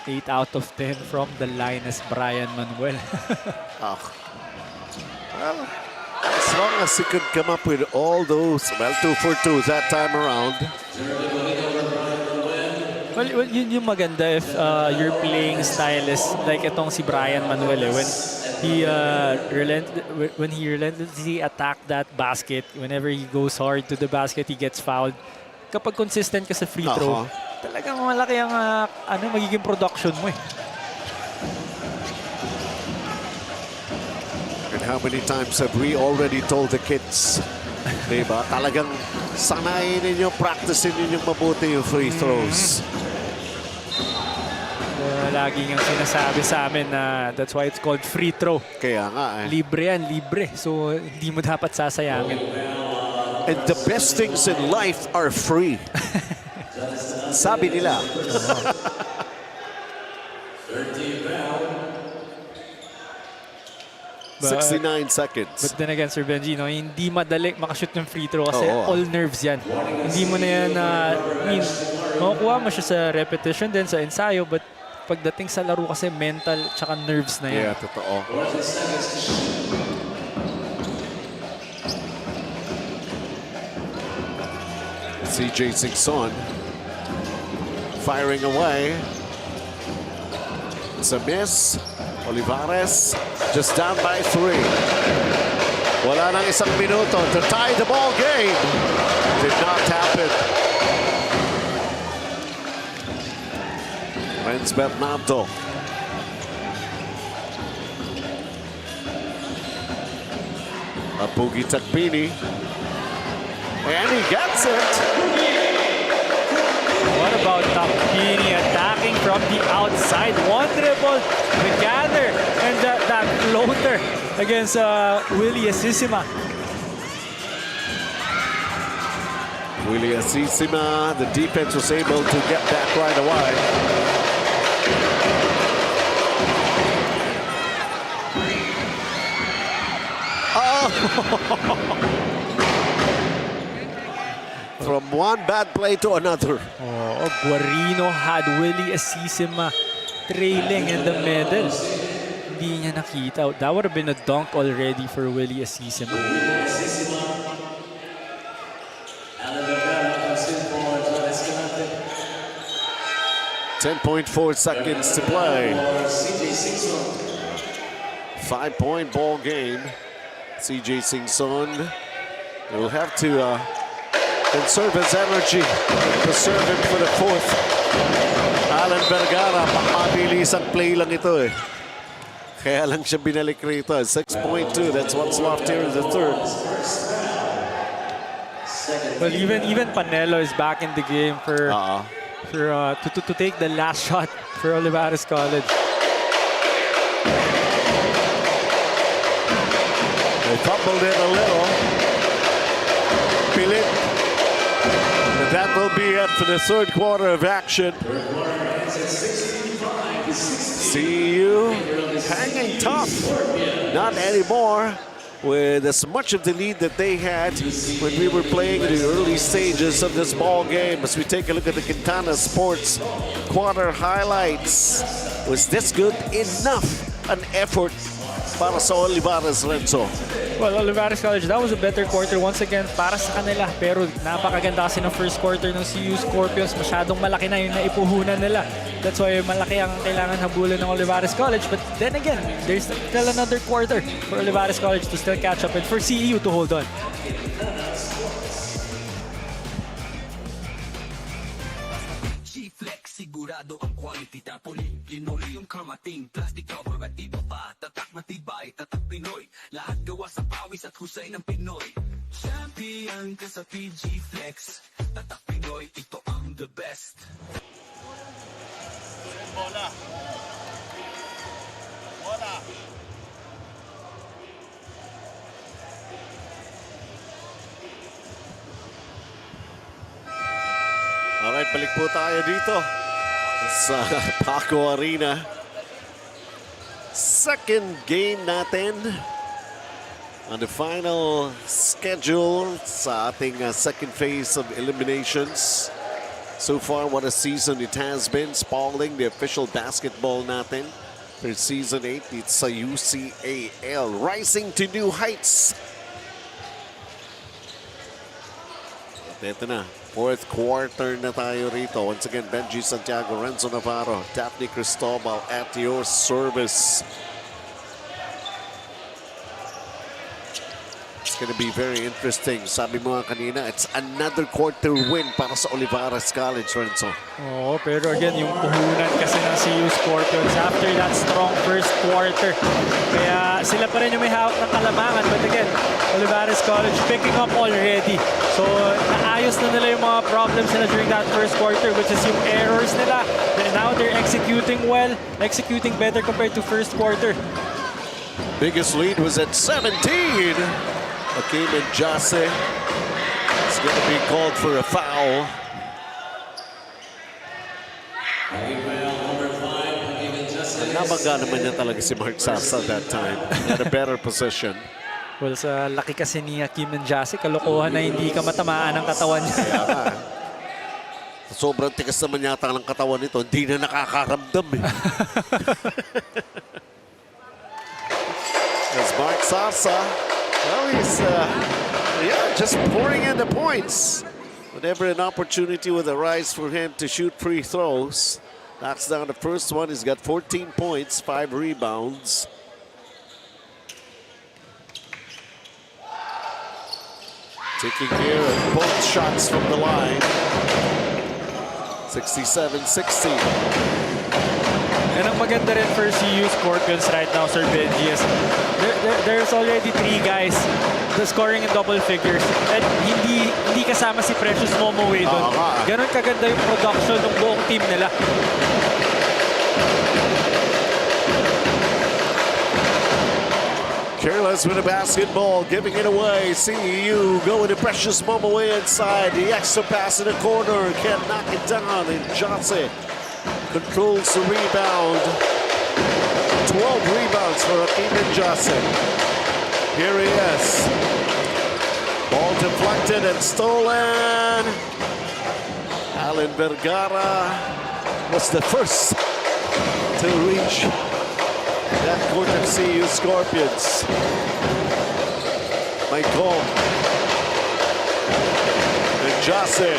Eight out of 10 from the line as Brian Manuel. Oh. Well, as long as he could come up with all those, well, 2 for 2 that time around. Well, yun yung maganda if your playing style is like itong si Brian Manuel. When he relentlessly attacked that basket, whenever he goes hard to the basket, he gets fouled. Kapag consistent ka sa free throw, talagang malaki ang magiging production mo eh. And how many times have we already told the kids, diba? Talagang sanayin ninyo, practicein ninyo mabuti yung free throws. Lagi niyang sinasabi sa amin na that's why it's called free throw. Kaya nga eh. Libre yan, libre. So hindi mo dapat sasayangin. And the best things in life are free. Sabi nila. 69 seconds. But then again, Sir Benji, hindi madali makashoot ng free throw kasi all nerves yan. Hindi mo na yan, makukuha mo siya sa repetition din sa ensayo, but pagdating sa laro kasi mental tsaka nerves na yan. Yeah, totoo. CJ Singson firing away. It's a miss. Olivarez just down by 3. Wala nang isang minuto to tie the ball game. Did not happen. Renz Bernardo. Apugi Takpini. And he gets it. What about Takpini attacking from the outside? One dribble to gather and that floater against Willie Asisima. Willie Asisima, the defense was able to get back right away. Oh! From one bad play to another. Guarino had Willie Asisima trailing in the middle. Hindi niya nakita. That would have been a dunk already for Willie Asisima. .4 seconds to play. 5-point ball game. CJ Singson will have to conserve his energy, preserve him for the 4th. Alan Vergara, mabilis ang play lang ito eh. Kaya lang siya binalik rito. 6.2, that's what's left here in the 3rd. Well, even Panelo is back in the game to take the last shot for Olivarez College. They fumbled it a little. Pilit. But that will be it for the 3rd quarter of action. CEU hanging tough. Not anymore with as much of the lead that they had when we were playing the early stages of this ball game. As we take a look at the Quintana Sports quarter highlights. Was this good enough an effort para sa Olivarez, Renzo? Well, Olivarez College, that was a better quarter once again para sa kanila. Pero napakaganda kasi ng first quarter ng CEU Scorpions. Masyadong malaki na yung naipuhunan nila. That's why malaki ang kailangan habulan ng Olivarez College. But then again, there's still another quarter for Olivarez College to still catch up and for CEU to hold on. quality tapoli linoleum kamating plastic cover at iba pa tatak matibay tatak Pinoy lahat gawa sa pawis at husay ng Pinoy champion ka sa PG Flex tatak Pinoy ito ang the best. Alright, balik po tayo dito sa Paco Arena. Second game natin on the final schedule sa ating second phase of eliminations. So far, what a season it has been. Spalding, the official basketball natin for Season 8. It's sa UCAL, rising to new heights. At ito na, fourth quarter na tayo rito. Once again, Benji Santiago, Renzo Navarro, Daphne Cristobal at your service. It's gonna be very interesting. Sabi mo nga kanina, it's another quarter win para sa Olivarez College, Renzo. Oo, pero again, yung puhunan kasi ng CEU Scorpions after that strong first quarter. Kaya sila pa rin yung may hawak ng kalamangan. But again, Olivarez College picking up already. So, naayos na nila yung mga problems nila during that first quarter, which is yung errors nila. And now they're executing well, executing better compared to first quarter. Biggest lead was at 17. Hakim and Jase is going to be called for a foul. Nabangga naman niya talaga si Mark Sasa that time. He had a better position. Well, sa laki kasi ni Hakim and Jase, kalokohan na hindi ka matamaan ng katawan niya. Kaya nga. Sobrang tigas naman yata ng katawan nito. Hindi na nakakaramdam eh. As Mark Sasa, well, he's just pouring in the points. Whenever an opportunity would arise for him to shoot free throws, knocks down the first one. He's got 14 points, 5 rebounds. Taking care of both shots from the line. 67-60. And ang maganda rin for CEU Scorpions right now, Sir Benji, is there's already 3 guys scoring in double figures. And hindi kasama si Precious Momoway doon. Ganon kaganda yung production ng buong team nila. Careless with a basketball, giving it away. CEU going to Precious Momoway inside. The extra pass in the corner, can't knock it down. And Johnson controls the rebound. 12 rebounds for Hakim and Johnson. Here he is. Ball deflected and stolen. Alan Vergara was the first to reach that court of CEU Scorpions. Michael and Jose.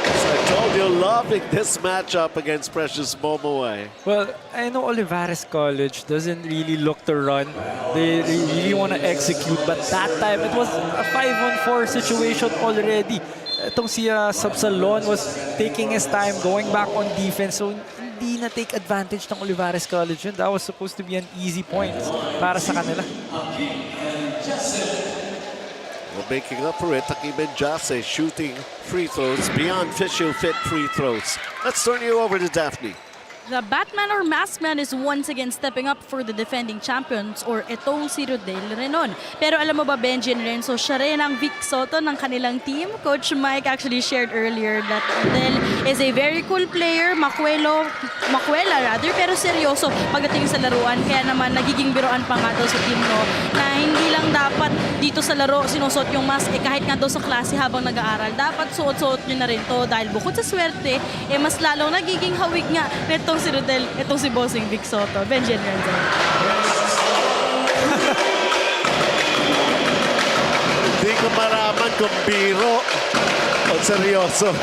So I told you, loving this matchup against Precious Momoway. Well, I know Olivarez College doesn't really look to run. They really want to execute. But that time, it was a 5-on-4 situation already. Itong si Sabsalon was taking his time, going back on defense. So, hindi na take advantage ng Olivarez College yun. That was supposed to be an easy point para sa kanila. Well, making up for it, Hakim and Jase shooting free throws beyond official fit free throws. Let's turn you over to Daphne. The Batman or Masked Man is once again stepping up for the defending champions or itong si Rodel Renon. Pero alam mo ba, Benji and Renzo, siya rin ang Vic Soto ng kanilang team. Coach Mike actually shared earlier that Rodel is a very cool player, makwela rather, pero seryoso pagdating sa laruan. Kaya naman nagiging biroan pa nga daw sa team, no, na hindi lang dapat dito sa laro sinusuot yung mask, kahit nga daw sa klase habang nag-aaral, dapat suot-suot nyo na rin to dahil bukod sa swerte, mas lalong nagiging hawig nga nitong si Rodel, itong si Bossing Vic Soto. Benji and Renzo. Hindi ko maraman kung biro o seryoso.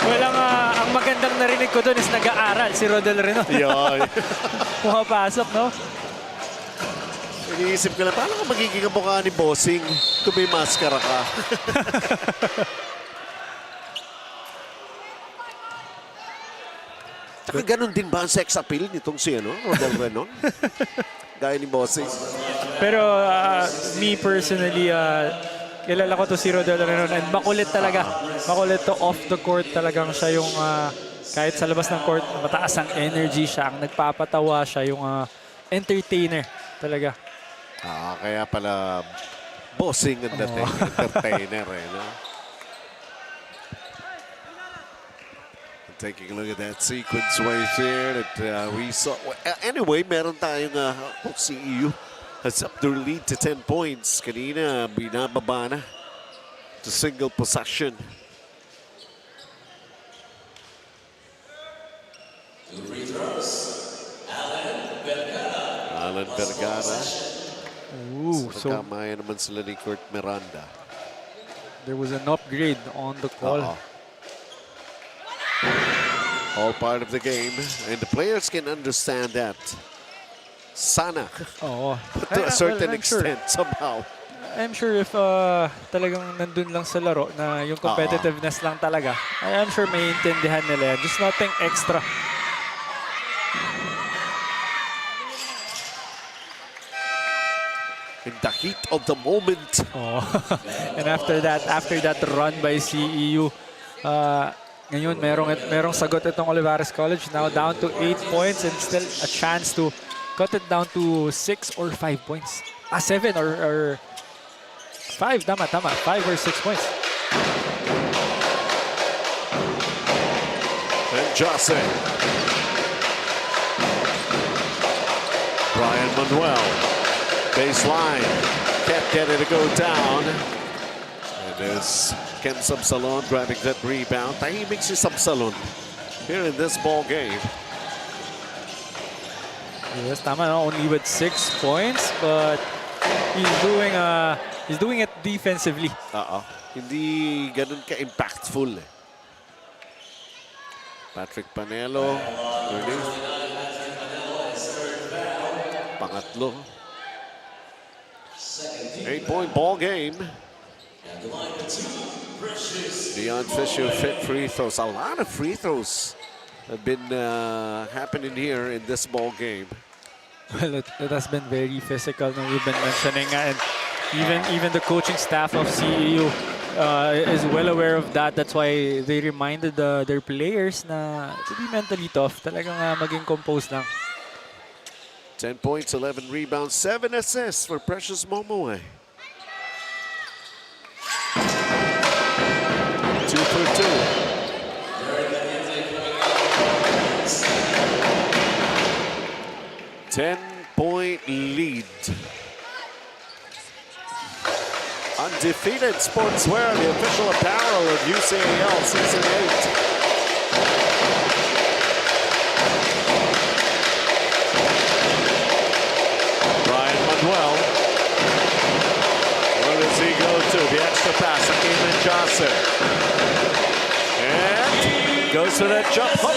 Well, ang magandang narinig ko doon is nag-aaral si Rodel Renon. Yun. Pumapasok, no? Iniisip ko lang, paano ka magiging ang mukha ni Bossing kung may maskara ka? Nakaganon din ba ang sex appeal nitong si Rodel Renon? Gaya ni Bossing. Pero me personally, kilala ko to si Rodel Renon and makulit talaga. Makulit to off the court talagang siya yung kahit sa labas ng court, mataas ang energy siya, ang nagpapatawa siya, yung entertainer talaga. Kaya pala Bossing ang dating entertainer no? Taking a look at that sequence right there that we saw. Anyway, meron tayong CEU has up their lead to 10 points. Kanina, binababa na to single possession. Two free throws. Alan Vergara. Ooh, so Nagkamaya naman sila ni Kurt Miranda. there was an upgrade on the call. All part of the game, and the players can understand that. Sana. But to a certain extent, somehow. I'm sure if talagang nandun lang sa laro na yung competitiveness lang talaga, I'm sure may intindihan nila yan. Just nothing extra. In the heat of the moment. And after that run by CEU, ngayon merong sagot itong Olivarez College. Now down to 8 points and still a chance to cut it down to 6 or 5 points. 7 or 5, tama. 5 or 6 points. And Jose. Brian Manuel. Baseline. Can't get it to go down. And there's Ken Sabsalon grabbing that rebound. Tahimik si Sabsalon here in this ball game. Yes, tama, no? Only with 6 points, but he's doing it defensively. Hindi ganun ka-impactful. Patrick Panelo. Pangatlo. 8-point ball game. Dion Fisher fit free throws. A lot of free throws have been happening here in this ball game. Well, it has been very physical. No, we've been mentioning, and even the coaching staff of CEU is well aware of that. That's why they reminded their players na to be mentally tough. Talagang maging composed lang. 10 points, 11 rebounds, 7 assists for Precious Momoe. 2 for 2. Ten-point lead. Undefeated Sportswear, the official apparel of UCAL Season 8. Well, where does he go to? The extra pass, Hakeem Johnson. And goes for that jump hook.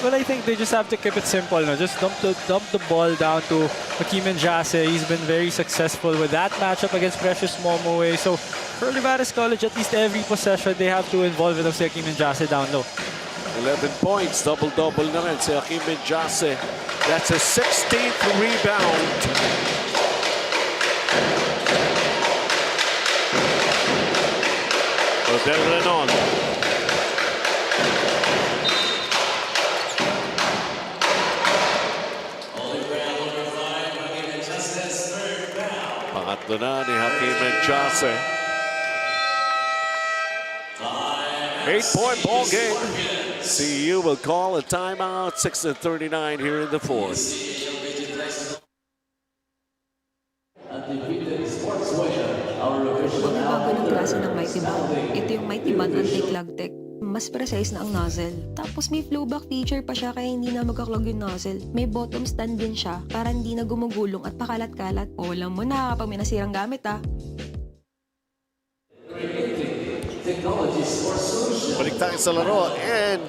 Well, I think they just have to keep it simple. No? Just dump the ball down to Hakeem Jase. He's been very successful with that matchup against Precious Momoe. So for Olivarez College, at least every possession, they have to involve with Hakeem Jase down low. 11 points, double-double na rin si Hakeem Jase. That's a 16th rebound. Rodel Renon. Pangatlo na ni Hakeem Jase. 8-point ball game. CEU will call a timeout. 6:39 here in the fourth. Bago ng klase ng Mighty Band. Ito yung Mighty Band Anti-Clog Tech. Mas precise na ang nozzle. Tapos may flowback feature pa siya kaya hindi na magkaklog yung nozzle. May bottom stand din siya para hindi na gumugulong at pakalat-kalat. O alam mo na kapag may nasirang gamit Balik tayo sa laro and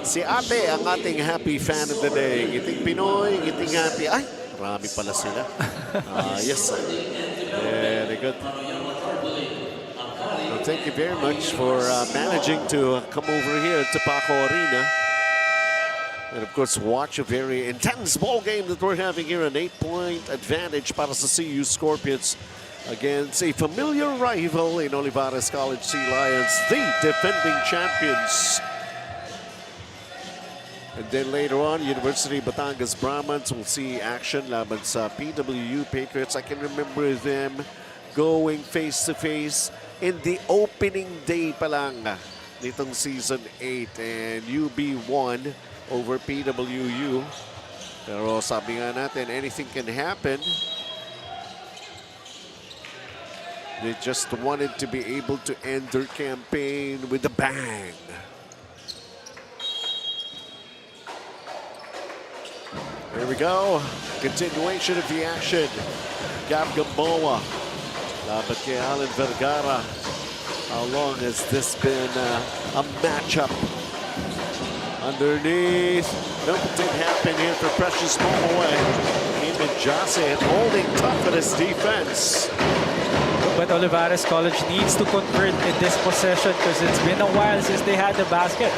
si Ate ang ating happy fan of the day. Ngiting Pinoy, ngiting happy. Ay, marami pala sila. Yes, very good. thank you very much for managing to come over here to Paco Arena. And of course, watch a very intense ball game that we're having here. An 8-point advantage para sa CEU Scorpions against a familiar rival in Olivarez College Sea Lions, the defending champions. And then later on, University Batangas Brahmans will see action laban sa PWU Patriots. I can remember them going face-to-face in the opening day pa lang nitong Season 8. And UB won over PWU. Pero sabi nga natin, anything can happen. They just wanted to be able to end their campaign with a bang. Here we go. Continuation of the action. Gab Gamboa. Laban kay Alan Vergara. How long has this been a matchup? Underneath. Nothing happened here for Precious Momoe. Even Jase holding tough at his defense. But Olivarez College needs to convert in this possession because it's been a while since they had the basket.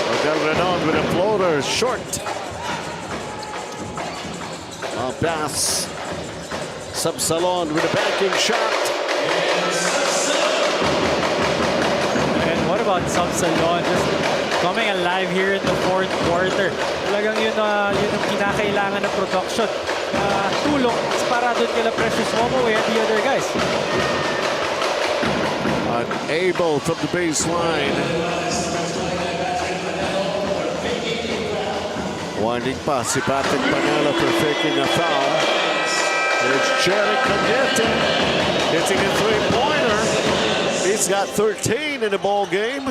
Odell Renaud with a floater, short. Pass. Subsalon with a backing shot. And what about Subsalon? Just coming alive here in the fourth quarter. Talagang yun ang kinakailangan ng production. Tulong para doon kila Precious Momoe and the other guys. Unable from the baseline. Winding pass si Patrick Panela for faking a foul. There's Jerry Cañete hitting a three-pointer. He's got 13 in the ball game.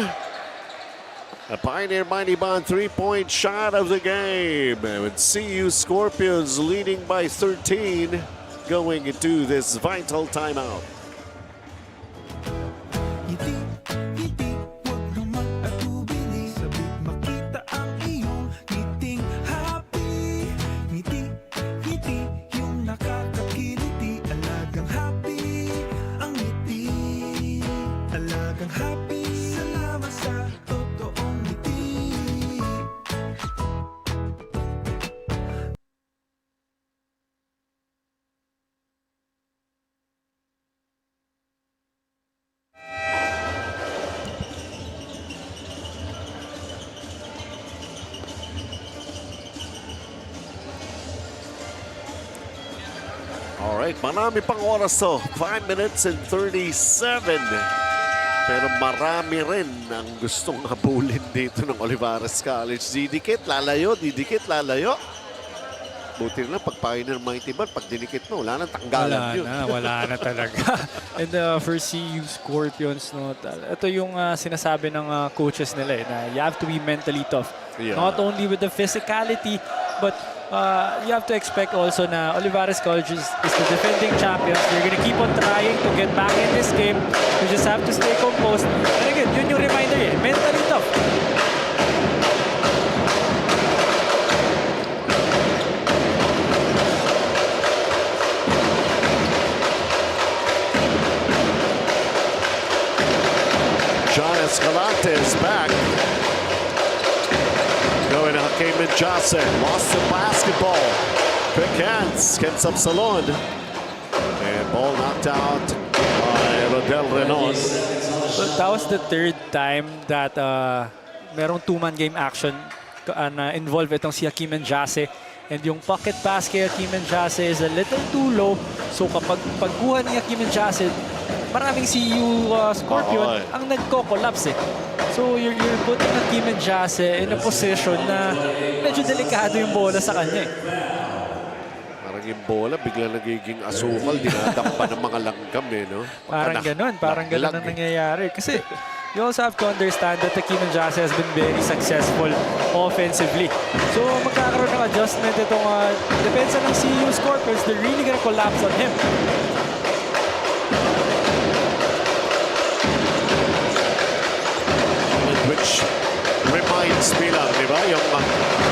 A Pioneer Mighty Bond three-point shot of the game. With CEU Scorpions leading by 13 going into this vital timeout. Ngiti, ngiti, huwag naman atubili. Sabik makita ang iyong ngiting happy. Ngiti, ngiti, yung nakakakiliti. Alagang happy, ang ngiti. Alagang happy, salamat sa totoong ngiti. All right, marami pang oras to. 5 minutes and 37. Pero marami rin ang gustong habulin dito ng Olivarez College. Didikit, lalayo, didikit, lalayo. Buti na pag Pioneer Mighty Band, pag dinikit mo, wala nang tanggalan yun. Wala na talaga. And for CEU Scorpions, no, ito yung sinasabi ng coaches nila na you have to be mentally tough. Yeah. Not only with the physicality, but you have to expect also na Olivarez College is the defending champions. They're gonna keep on trying to get back in this game. You just have to stay composed. And again, yun yung reminder eh, mentally tough. John Escalante is back. Going to Hakeem Jase. Lost the basketball. Quick hands. Ken Subsalon. And ball knocked out by Rodel Renaud. So that was the third time that merong two-man game action na involve itong si Hakeem Jase. And yung pocket pass kay Hakeem Jase is a little too low. So kapag pagkuha ni Hakeem Jase, maraming CEU Scorpion ang nagko-collapse eh. So you're putting Hakeem Jase in a position na medyo delikado yung bola sa kanya eh. Parang yung bola bigla nagiging asukal, dinadampa ng mga langgam eh, no? Parang ganun ang nangyayari. Kasi you also have to understand that Hakeem Jase has been very successful offensively. So magkakaroon ng adjustment itong depensa ng CEU Scorpions. They're really gonna collapse on him. Which reminds me lang, di ba? Yung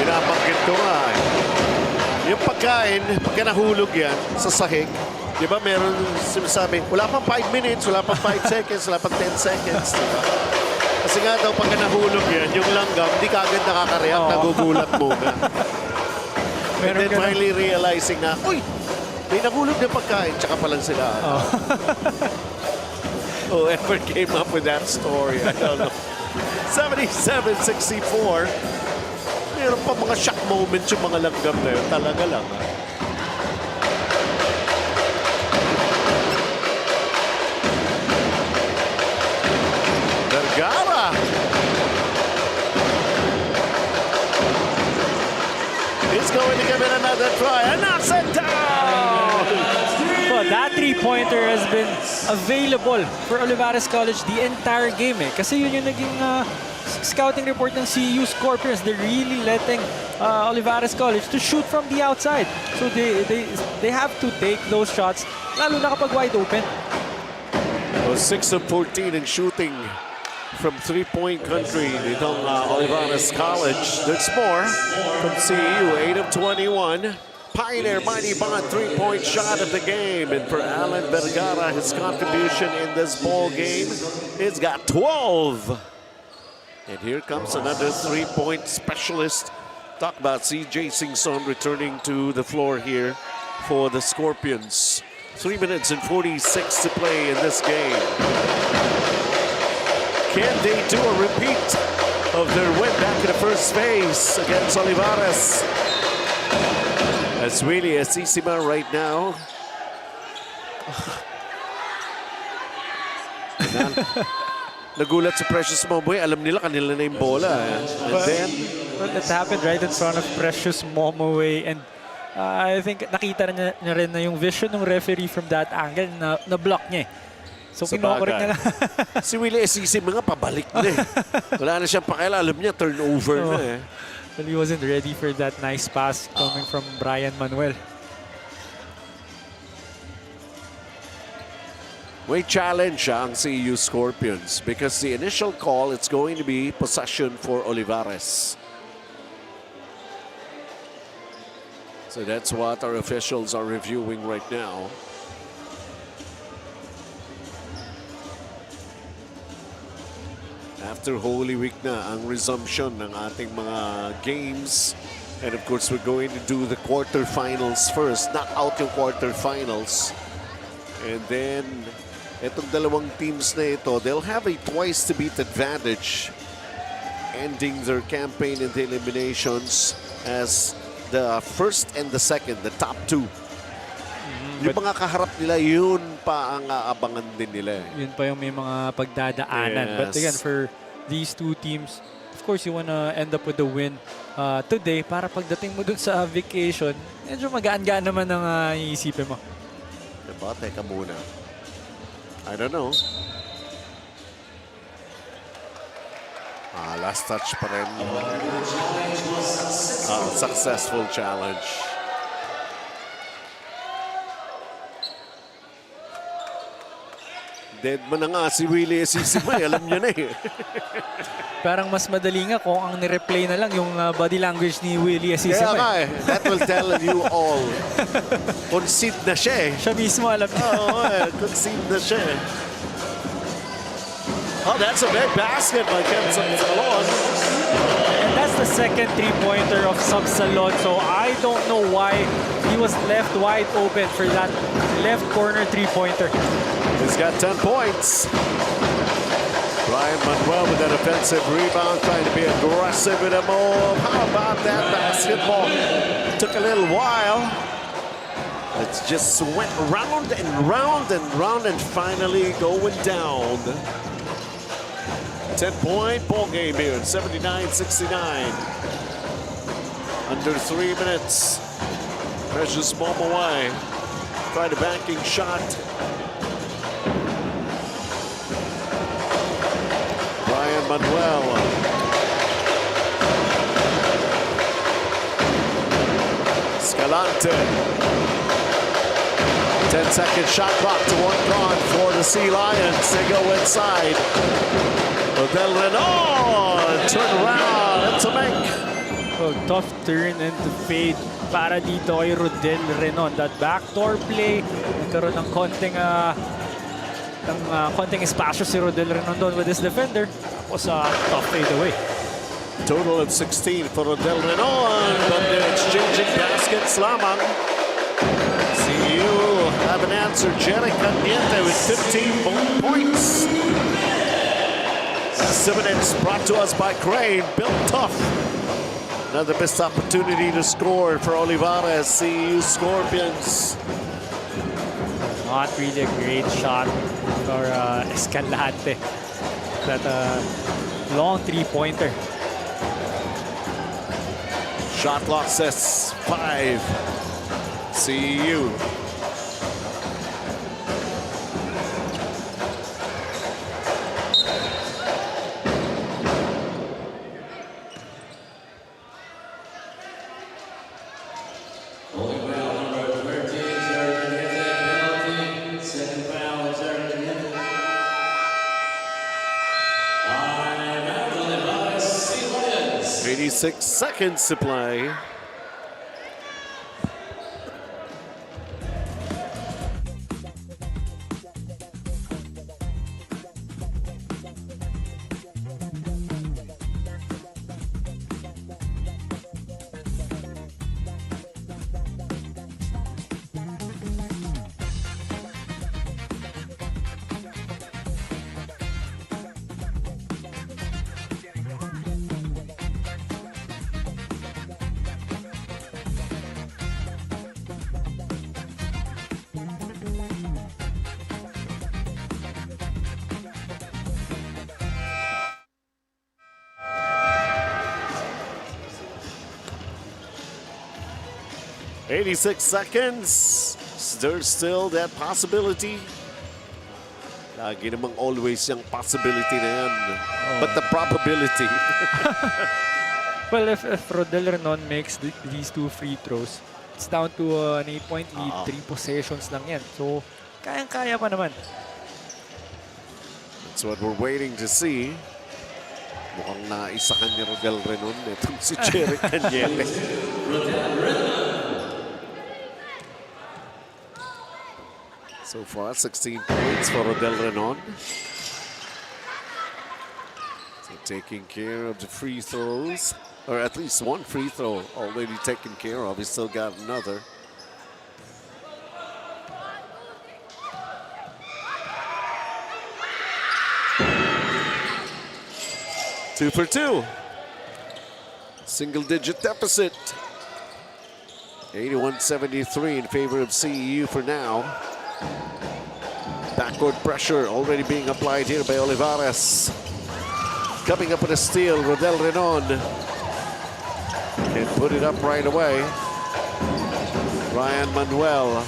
binabanggit ko nga. Yung pagkain, pagka nahulog yan sa sahig, Di ba meron sinasabi, wala pang 5 minutes, wala pang 5 seconds, wala pang 10 seconds. Diba? Kasi nga daw, pagka nahulog yan, yung langgam, hindi ka agad nakaka-react, nagugulat muna. And then finally realizing na, uy, may nahulog na pagkain, tsaka pa lang sila. Whoever came up with that story, I don't know. 77-64. Meron pa mga shock moments yung mga langgam na yun. Talaga lang. Vergara. He's going to give it another try. And knocks it down! Well, that three-pointer has been available for Olivarez College the entire game. Kasi yun yung naging scouting report ng CEU Scorpions. They're really letting Olivarez College to shoot from the outside. So they have to take those shots, lalo na kapag wide open. 6 of 14 in shooting from three-point country itong Olivarez College. There's more from CEU, 8 of 21. Pioneer Mighty Bond three-point shot of the game. And for Alan Vergara, his contribution in this ball game, he's got 12. And here comes another three-point specialist. Talk about CJ Singson returning to the floor here for the Scorpions. 3 minutes and 46 to play in this game. Can they do a repeat of their win back in the first phase against Olivarez? That's really Asisima right now. Nagulat sa Precious Momoy. Alam nila kanila na yung bola. And then, well, it happened right in front of Precious Momoy. And I think nakita niya rin na yung vision ng referee from that angle na block niya. So kinokorek na lang. Si Willie Asisima nga pabalik na eh. Wala na siyang pakialam. Alam niya turnover na eh. Well, he wasn't ready for that nice pass coming from Brian Manuel. May challenge ang CEU Scorpions because the initial call, it's going to be possession for Olivarez. So that's what our officials are reviewing right now. After Holy Week na ang resumption ng ating mga games. And of course, we're going to do the quarterfinals first. Knock out yung quarterfinals. And then, itong dalawang teams na ito, they'll have a twice-to-beat advantage. Ending their campaign in the eliminations as the first and the second, the top two. Yung mga kaharap nila, yun pa ang aabangan din nila. Yun pa yung may mga pagdadaanan. Yes. But again, for these two teams, of course, you wanna end up with the win today para pagdating mo dun sa vacation, medyo magaan-gaan naman ang iisipin mo. Diba? Teka muna. I don't know. Last touch pa rin. Successful challenge. Dead man na nga si Willie Asisima. Alam niya na eh. Parang mas madali nga kung ang nireplay na lang yung body language ni Willie Asisima. Kaya nga eh. That will tell you all. Concede na siya eh. Siya mismo alam niya. Oo eh. Concede na siya eh. Oh, that's a big basket by Ken Sabsalon. And that's the second three-pointer of Sabsalon. So I don't know why he was left wide open for that left corner three-pointer. He's got 10 points. Brian Manuel with that offensive rebound, trying to be aggressive with a move. How about that basketball? Took a little while. It just went round and round and round and finally going down. 10-point ball game here, 79-69. Under 3 minutes. Precious Momoy tried a banking shot. Brian Manuel. Escalante. 10-second shot clock to one gone for the Sea Lions. They go inside. Del Renaud turn around and to make. Well, tough turn and to fade para dito kay Rodel Renon. That backdoor play, nagkaroon ng konting espasyo si Rodel Renon doon with his defender. Tapos tough fade away. Total of 16 for Rodel Renon, but they're exchanging baskets lamang. CEU have an answer. Jerry Caniente with 15 points. Last 7 minutes brought to us by Crane. Built tough. Another missed opportunity to score for Olivarez, CEU Scorpions. Not really a great shot for Escalante. That long three-pointer. Shot clock says 5. CEU. Penalty. Second foul is Argentina. I'm out on Olivarez Sea Lions. 86 seconds to play. "86 seconds. There's still that possibility." Lagi namang always yung possibility na yan. But the probability. Well, if Rodel Renon makes these two free throws, it's down to an 8-point lead. 3 possessions lang yan. So, kayang-kaya pa naman. That's what we're waiting to see. Mukhang naisakan ni Rodel Renon. Itong si Jerry Caniele. So far, 16 points for Rodel Renon. So taking care of the free throws, or at least one free throw already taken care of. He's still got another. Two for two. Single-digit deficit. 81-73 in favor of CEU for now. Backcourt pressure already being applied here by Olivarez. Coming up with a steal, Rodel Renon. Can put it up right away. Ryan Manuel.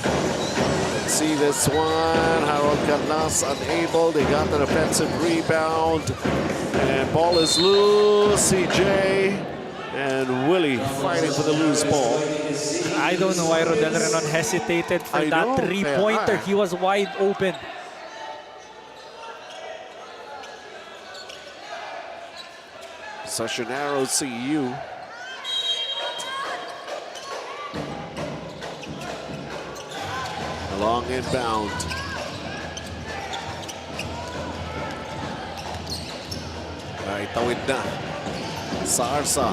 Let's see this one. Harold Carnas unable. They got an offensive rebound. And ball is loose. CJ and Willie fighting for the loose ball. I don't know why Rodel Renon hesitated for that three-pointer. He was wide open. Such an arrow, CEU. A long inbound. Ay, tawid na. Sarsa.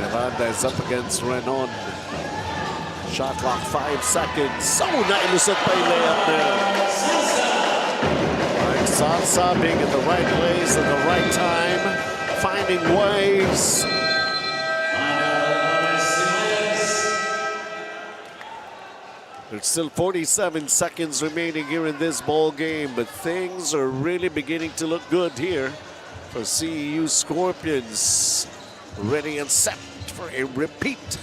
Miranda is up against Renon. Shot clock 5 seconds. So nailusot pa yung layup there. Right, Sarsa being in the right place at the right time. Finding ways. There's still 47 seconds remaining here in this ball game, but things are really beginning to look good here for CEU Scorpions. Ready and set for a repeat.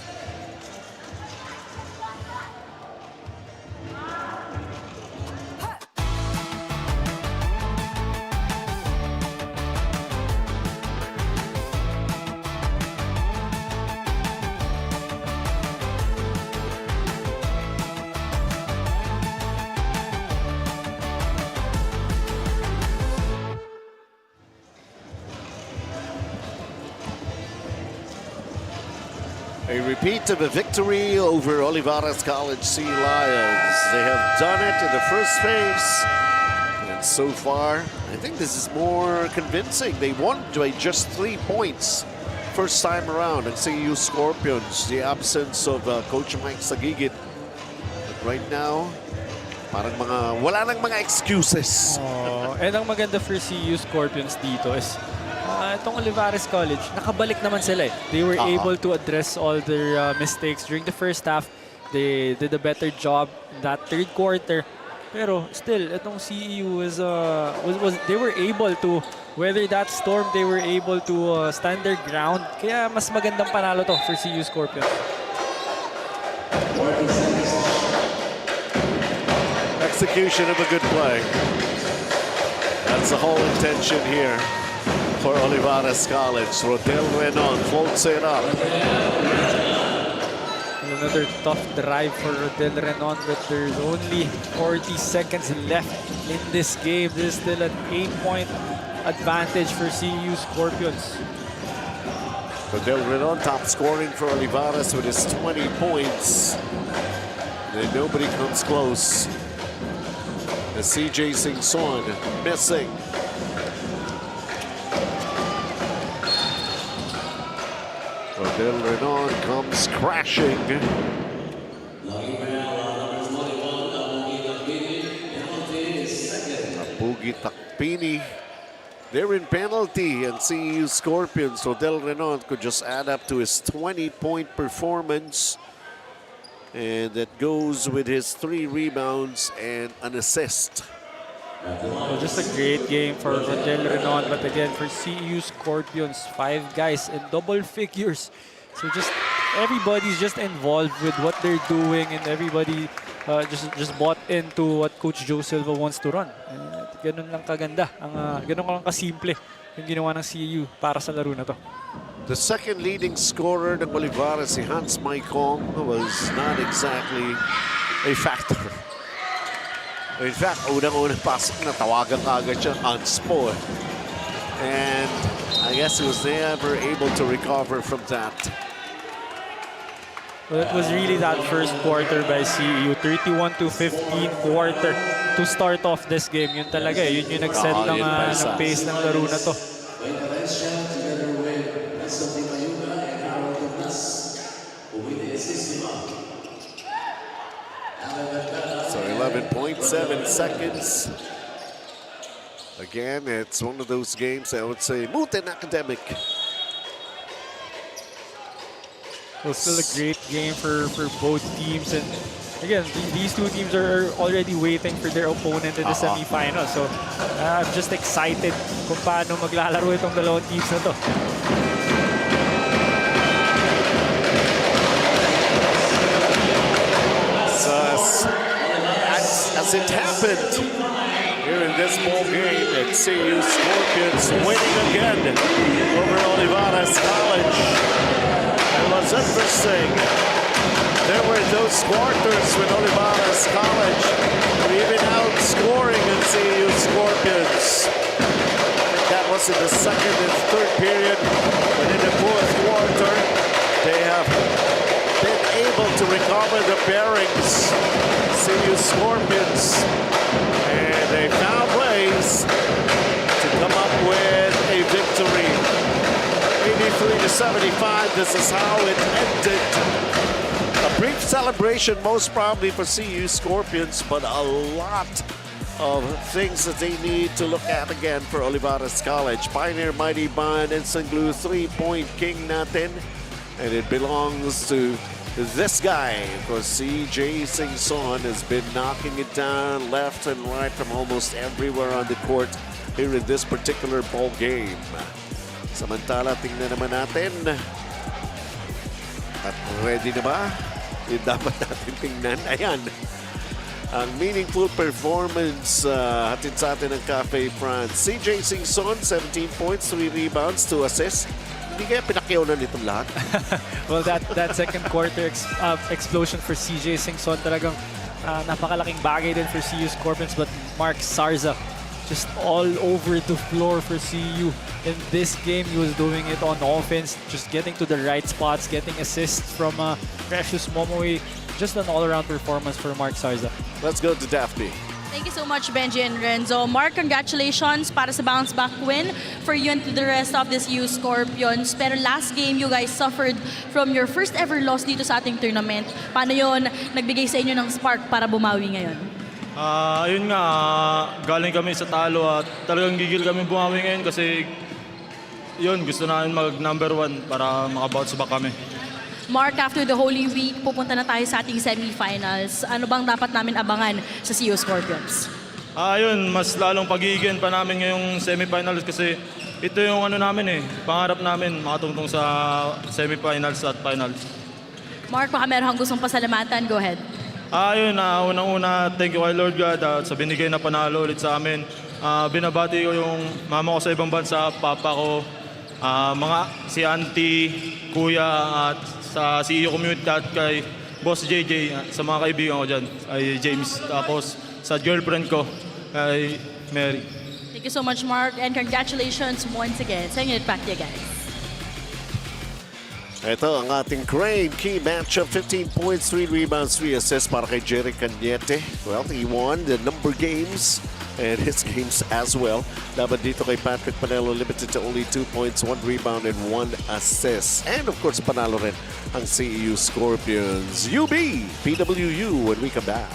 A repeat of a victory over Olivarez College Sea Lions. They have done it in the first phase. And so far, I think this is more convincing. They won by just 3 points first time around at CEU Scorpions. The absence of Coach Mike Sagigit. But right now, parang wala nang mga excuses. And ang maganda for CEU Scorpions dito is itong Olivarez College, nakabalik naman sila eh. They were able to address all their mistakes during the first half. They did a better job in that third quarter. Pero still, itong CEU they were able to weather that storm. They were able to stand their ground. Kaya mas magandang panalo to for CEU Scorpions. Execution of a good play. That's the whole intention here for Olivarez College. Rodel Renon floats it up. Another tough drive for Rodel Renon, but there's only 40 seconds left in this game. This is still an 8-point advantage for CEU Scorpions. Rodel Renon top scoring for Olivarez with his 20 points. And nobody comes close. The CJ Singson missing. Rodel Renon comes crashing. Pugi Takpini. They're in penalty, and CEU Scorpions. Rodel Renon could just add up to his 20-point performance. And that goes with his 3 rebounds and an assist. Well, just a great game for Rodel Renon, but again for CEU Scorpions, 5 guys in double figures. So just everybody's just involved with what they're doing, and everybody just bought into what Coach Joe Silva wants to run. Ganun lang kaganda, ganun lang kasimple yung ginawa ng CEU para sa laro na to. The second leading scorer ng Olivarez, si Hans Maikong, was not exactly a factor. In fact, unang-unang pasok na tawagan agad siya on sport. And I guess he was never able to recover from that. Well, it was really that first quarter by CEU, 31-15 quarter to start off this game. Yun talaga, yun yung nag-set ng pace ng laro na to. So 11.7 seconds. Again, it's one of those games I would say Muten academic. Well, still a great game for both teams, and again, these two teams are already waiting for their opponent in the semifinals. So I'm just excited kung paano maglalaro itong dalawang teams na to. As it happened here in this ball game, it's CEU Scorpions winning again over Olivarez College. It was interesting. There were those quarters with Olivarez College even outscoring in CEU Scorpions. That was in the second and third period, but in the fourth quarter, they have been able to recover the bearings. CEU Scorpions, and they found ways to come up with a victory. 83-75, this is how it ended. A brief celebration most probably for CEU Scorpions, but a lot of things that they need to look at again for Olivarez College. Pioneer Mighty Bond Instant Glue 3-point king natin, and it belongs to this guy, because CJ Singson has been knocking it down left and right from almost everywhere on the court here in this particular ball game. Samantala, tingnan naman natin. At ready na ba? Yung dapat natin tingnan. Ayan. Ang meaningful performance hatid sa atin ng Cafe France. CJ Singson, 17 points, 3 rebounds, 2 assists. Hindi kaya pinakyaw na nitong lahat? Well, that second quarter explosion for CJ Singson talagang napakalaking bagay din for CEU Scorpions, but Mark Sarza just all over the floor for CEU. In this game, he was doing it on offense, just getting to the right spots, getting assists from Precious Momoe. Just an all-around performance for Mark Sarza. Let's go to Daphne. Thank you so much, Benji and Renzo. Mark, congratulations para sa bounce-back win for you and to the rest of the CEU Scorpions. Pero last game, you guys suffered from your first ever loss dito sa ating tournament. Paano yon nagbigay sa inyo ng spark para bumawi ngayon? Ayun nga, galing kami sa talo at talagang gigil kami bumawi ngayon kasi yun, gusto namin mag number 1 para makabounce back kami. Mark, after the Holy Week, pupunta na tayo sa ating semifinals. Ano bang dapat namin abangan sa CEU Scorpions? Ayun, mas lalong pagiging pa namin ngayong semifinals kasi ito yung ano namin pangarap namin makatungtong sa semifinals at finals. Mark, baka meron kang gustong pasalamatan. Go ahead. Ayun, unang-una, thank you kay Lord God sa binigay na panalo ulit sa amin. Binabati ko yung mama ko sa ibang bansa, papa ko, si auntie, kuya at sa CEU community at kay Boss JJ, sa mga kaibigan ko dyan, ay James, tapos sa girlfriend ko, ay Mary. Thank you so much, Mark, and congratulations once again. Sending it back to you guys. Ito ang ating Crane key matchup. 15 points, 3 rebounds, 3 assists para kay Jerry Cañete. Well, he won the number games and his games as well. Laban dito kay Patrick Panelo, limited to only 2 points, 1 rebound, and 1 assist. And of course, panalo rin ang CEU Scorpions. UB, PWU when we come back.